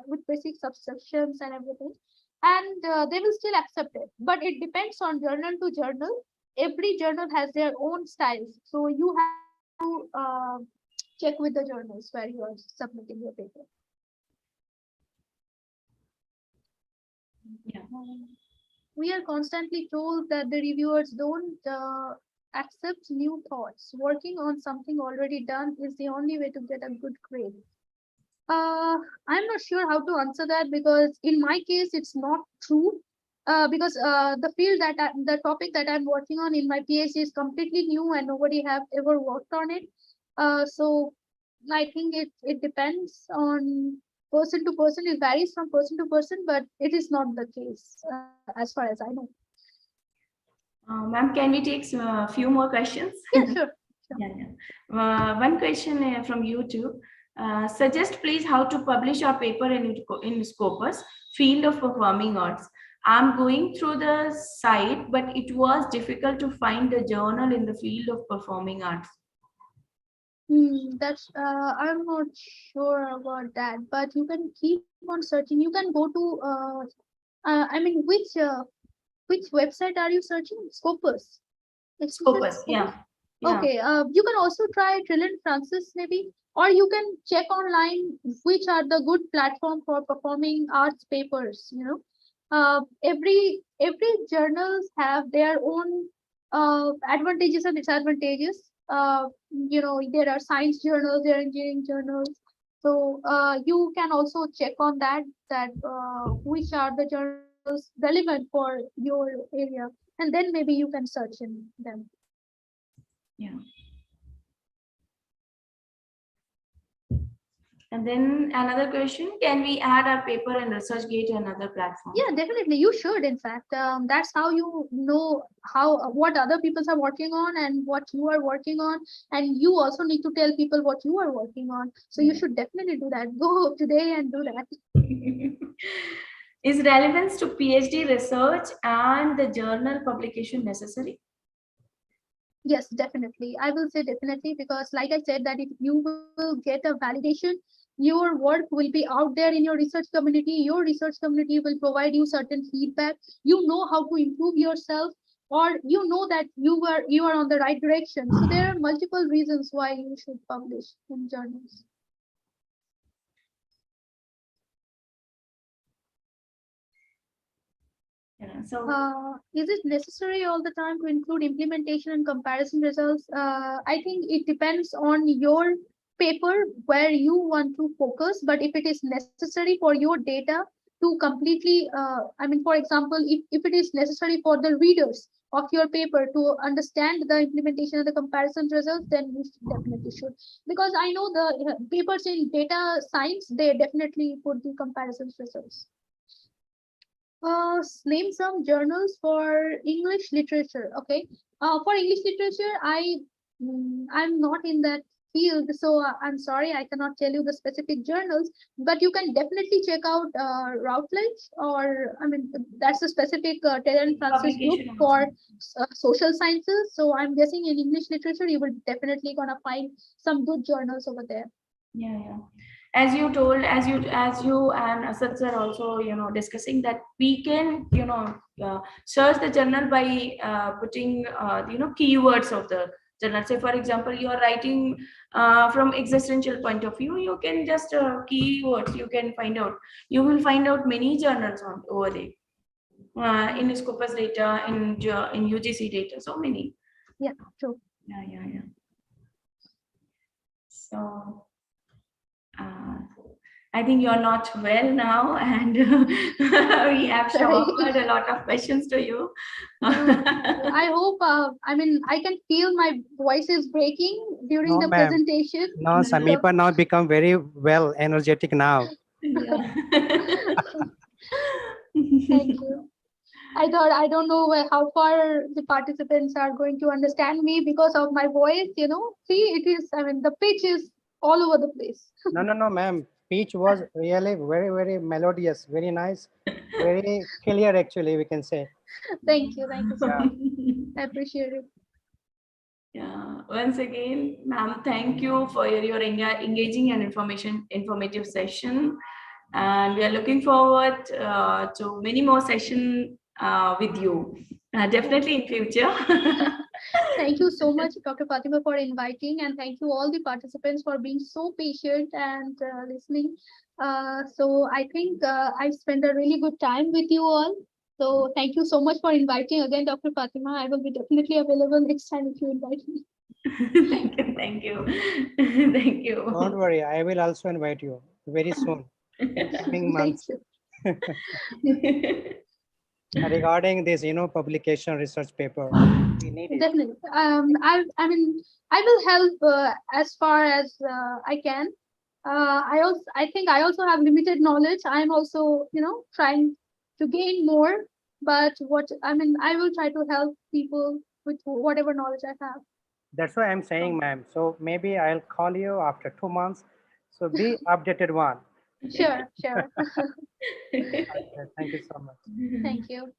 S7: with basic subsections and everything, and they will still accept it. But it depends on journal to journal. Every journal has their own styles, so you have to check with the journals where you are submitting your paper.
S2: Yeah.
S7: We are constantly told that the reviewers don't accept new thoughts. Working on something already done is the only way to get a good grade. I'm not sure how to answer that, because in my case, it's not true. Because the field the topic that I'm working on in my PhD is completely new and nobody have ever worked on it. So I think it depends on person to person. It varies from person to person, but it is not the case as far as I know.
S2: Ma'am, can we take a few more questions?
S7: Yeah, sure.
S2: Yeah. One question from you too. Suggest please how to publish our paper in Scopus, field of performing arts. I'm going through the site, but it was difficult to find the journal in the field of performing arts.
S7: That's I'm not sure about that, but you can keep on searching. You can go to which website are you searching? Scopus.
S2: Scopus, yeah.
S7: Okay. You can also try Trillion Francis maybe, or you can check online which are the good platform for performing arts papers. Every journals have their own advantages and disadvantages. There are science journals, there are engineering journals. So you can also check on that which are the journals relevant for your area, and then maybe you can search in them.
S2: Yeah. And then another question, can we add our paper and ResearchGate to another platform?
S7: Yeah, definitely. You should, in fact. That's how you know what other people are working on and what you are working on. And you also need to tell people what you are working on. So you should definitely do that. Go today and do that.
S2: Is relevance to PhD research and the journal publication necessary?
S7: Yes, definitely. I will say definitely, because like I said, that if you will get a validation, your work will be out there in your research community. Your research community will provide you certain feedback. You know how to improve yourself, or you know that you are on the right direction. So there are multiple reasons why you should publish in journals.
S2: Yeah, so
S7: Is it necessary all the time to include implementation and comparison results? I think it depends on your paper where you want to focus, but if it is necessary for your data to completely, for example, if it is necessary for the readers of your paper to understand the implementation and the comparison results, then you definitely should. Because I know the papers in data science, they definitely put the comparison results. Name some journals for English literature. Okay. For English literature, I'm not in that field, so I'm sorry, I cannot tell you the specific journals. But you can definitely check out Routledge, or that's a specific Taylor and Francis group
S2: publication
S7: for
S2: also.
S7: social sciences. So I'm guessing in English literature, you will definitely gonna find some good journals over there.
S2: Yeah, yeah. As you told, as you and Asad sir also, discussing that we can, search the journal by putting, keywords of the journal. Say, for example, you are writing from existential point of view, you can just keywords, you can find out. You will find out many journals on over there. In Scopus data, in UGC data, so many.
S7: Yeah, true.
S2: Yeah. So I think you're not well now, and we have showered a lot of questions to you.
S7: I hope, I can feel my voice is breaking during
S5: No,
S7: the
S5: ma'am.
S7: presentation.
S5: No, Sameepa now become very well energetic now.
S2: Yeah.
S7: Thank you. I thought, I don't know how far the participants are going to understand me because of my voice, See, it is, the pitch is all over the place.
S5: No, ma'am. Speech was really very, very melodious, very nice, very clear, actually, we can say.
S7: Thank you so much. I appreciate it.
S2: Yeah. Once again, ma'am, thank you for your engaging and informative session. And we are looking forward to many more sessions with you, definitely in future.
S7: Thank you so much, Dr. Fatima, for inviting, and thank you all the participants for being so patient and listening. So I think I spent a really good time with you all. So thank you so much for inviting again, Dr. Fatima. I will be definitely available next time if you invite me.
S2: Thank you.
S5: Don't worry, I will also invite you very soon, in coming months. Regarding this, publication research paper, we need it.
S7: Definitely. I will help as far as I can. I think I also have limited knowledge. I'm also, trying to gain more. But I will try to help people with whatever knowledge I have.
S5: That's why I'm saying, ma'am. So maybe I'll call you after 2 months. So be updated one.
S7: Sure.
S5: Okay, thank you so much.
S7: Thank you.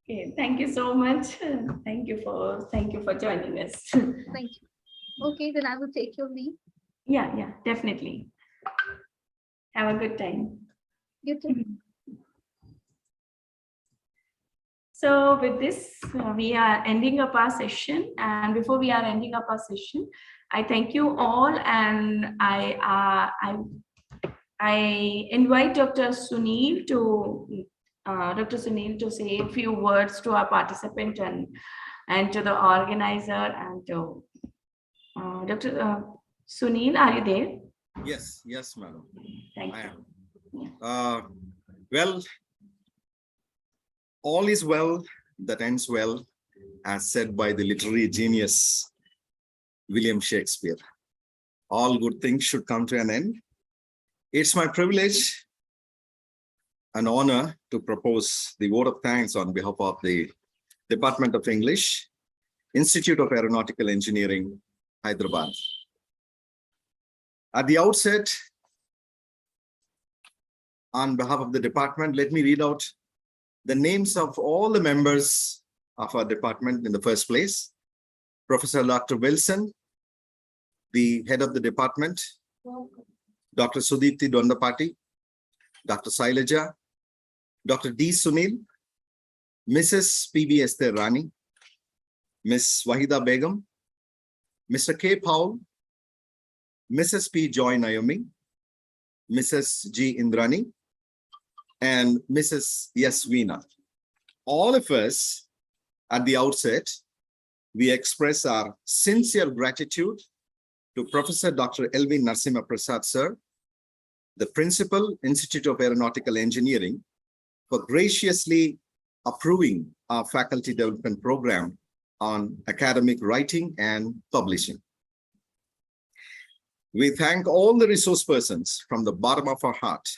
S2: Okay, thank you so much. Thank you for joining us.
S7: Thank you. Okay, then I will take your leave.
S2: Yeah, definitely. Have a good time.
S7: You too.
S2: So with this, we are ending up our session. And before we are ending up our session, I thank you all, and I invite Dr. Sunil to say a few words to our participant and to the organizer, and to Dr. Sunil, are you there?
S4: Yes, madam.
S2: Thank
S4: I
S2: you.
S4: am. Well, all is well that ends well, as said by the literary genius William Shakespeare. All good things should come to an end. It's my privilege and honor to propose the vote of thanks on behalf of the Department of English, Institute of Aeronautical Engineering, Hyderabad. At the outset, on behalf of the department, let me read out the names of all the members of our department in the first place. Professor Dr. Wilson, the head of the department, Dr. Sudipti Dondapati, Dr. Sailaja, Dr. D. Sunil, Mrs. P.B. Esther Rani, Ms. Wahida Begum, Mr. K. Paul, Mrs. P. Joy Naomi, Mrs. G. Indrani, and Mrs. Yasvina. All of us at the outset, we express our sincere gratitude to Professor Dr. L.V. Narasimha Prasad, sir, the Principal, Institute of Aeronautical Engineering, for graciously approving our faculty development program on academic writing and publishing. We thank all the resource persons from the bottom of our heart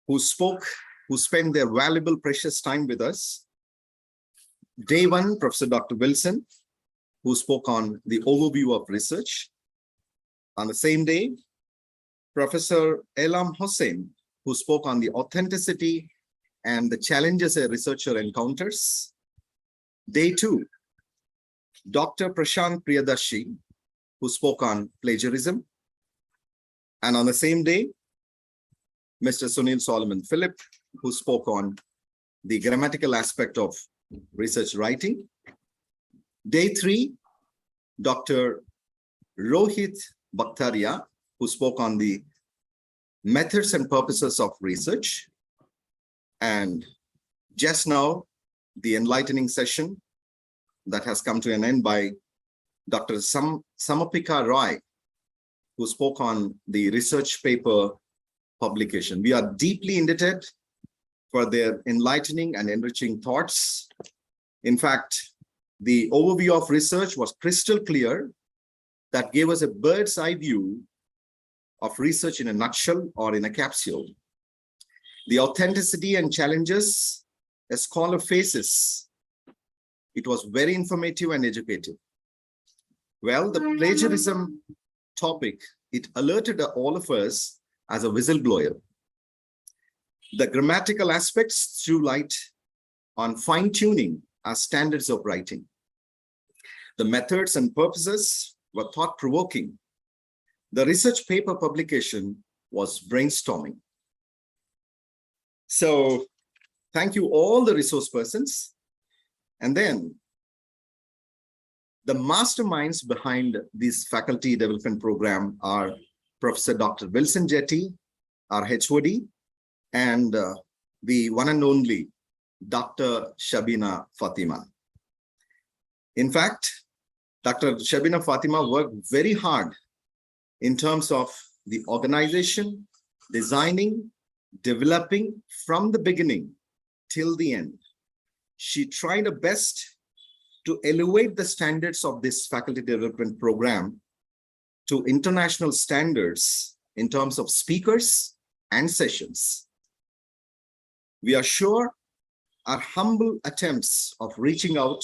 S4: who spent their valuable, precious time with us. Day one, Professor Dr. Wilson, who spoke on the overview of research. On the same day, Professor Elam Hossain, who spoke on the authenticity and the challenges a researcher encounters. Day two, Dr. Prashant Priyadashi, who spoke on plagiarism. And on the same day, Mr. Sunil Solomon Philip, who spoke on the grammatical aspect of research writing. Day three, Dr. Rohit Bhattaria, who spoke on the methods and purposes of research. And just now, the enlightening session that has come to an end by Dr. Samapika Roy, who spoke on the research paper publication. We are deeply indebted for their enlightening and enriching thoughts. In fact, the overview of research was crystal clear, that gave us a bird's eye view of research in a nutshell or in a capsule. The authenticity and challenges a scholar faces. It was very informative and educative. Well, the plagiarism topic, it alerted all of us as a whistleblower. The grammatical aspects threw light on fine-tuning our standards of writing. The methods and purposes were thought-provoking. The research paper publication was brainstorming. So thank you all the resource persons. And then the masterminds behind this faculty development program are Professor Dr. Wilson Jetty, our HOD, and the one and only Dr. Shabina Fatima. In fact, Dr. Shabina Fatima worked very hard in terms of the organization, designing, developing from the beginning till the end. She tried her best to elevate the standards of this faculty development program to international standards in terms of speakers and sessions. We are sure our humble attempts of reaching out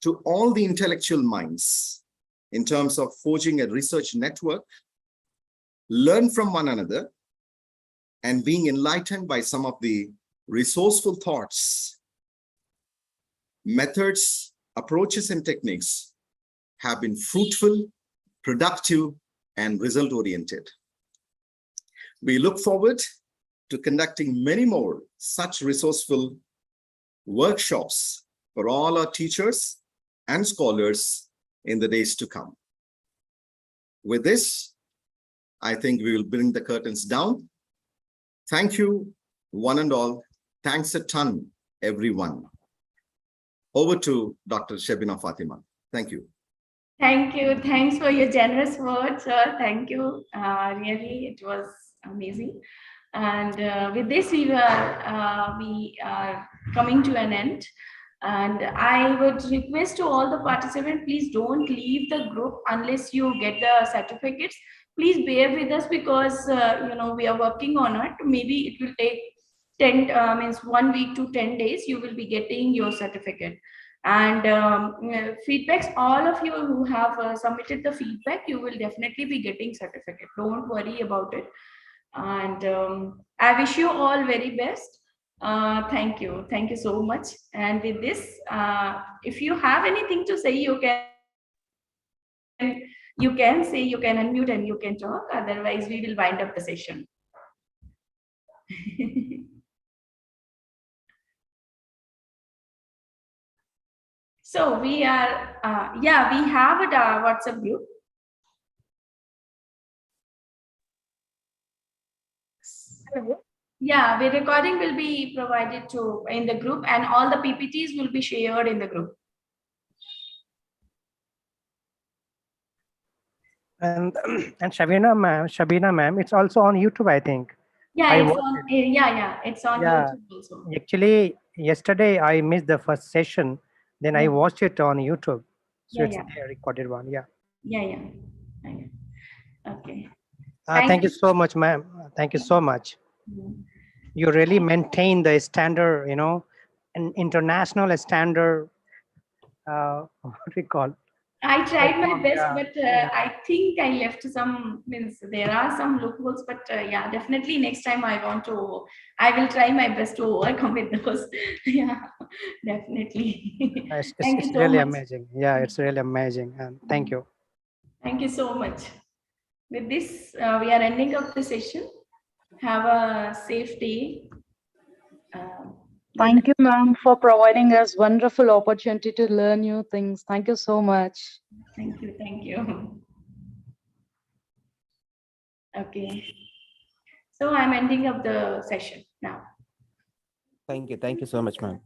S4: to all the intellectual minds in terms of forging a research network, learn from one another, and being enlightened by some of the resourceful thoughts, methods, approaches, and techniques have been fruitful, productive, and result-oriented. We look forward to conducting many more such resourceful workshops for all our teachers and scholars in the days to come. With this, I think we will bring the curtains down. Thank you, one and all. Thanks a ton, everyone. Over to Dr. Shabina Fatima. Thank you.
S2: Thank you. Thanks for your generous words, sir. Thank you. Really, it was amazing. And with this, we are coming to an end. And I would request to all the participants, please don't leave the group unless you get the certificates. Please bear with us because we are working on it. Maybe it will take 1 week to 10 days. You will be getting your certificate. And feedbacks, all of you who have submitted the feedback, you will definitely be getting certificate. Don't worry about it. And I wish you all very best. Thank you so much. And with this, if you have anything to say, you can say, you can unmute and you can talk. Otherwise, we will wind up the session. So we are, yeah, we have a WhatsApp group. Yeah, the recording will be provided to in the group, and all the PPTs will be shared in the group.
S5: And Shabina ma'am, it's also on YouTube, I think.
S2: Yeah,
S5: I
S2: it's
S5: watched
S2: on. Yeah, it's on
S5: Yeah.
S2: YouTube also.
S5: Actually, yesterday I missed the first session. Then I
S2: Yeah.
S5: watched it on YouTube. So
S2: Yeah,
S5: it's
S2: yeah.
S5: there, recorded one. Yeah.
S2: Yeah. Okay.
S5: Thank you so much, ma'am. Thank you so much. You really maintain the standard, an international standard. What we call.
S2: I tried my best,
S5: Yeah,
S2: but
S5: yeah.
S2: I think I left some, means there are some loopholes, but yeah, definitely next time I will try my best to overcome with those. Yeah, definitely. Thank you
S5: It's
S2: so
S5: really
S2: much.
S5: amazing. Yeah, it's really amazing. And thank you.
S2: Thank you so much. With this, we are ending up the session. Have a safe day.
S6: Thank you, ma'am, for providing us wonderful opportunity to learn new things. Thank you so much.
S2: Thank you. Okay. So I'm ending up the session now.
S11: Thank you so much, ma'am.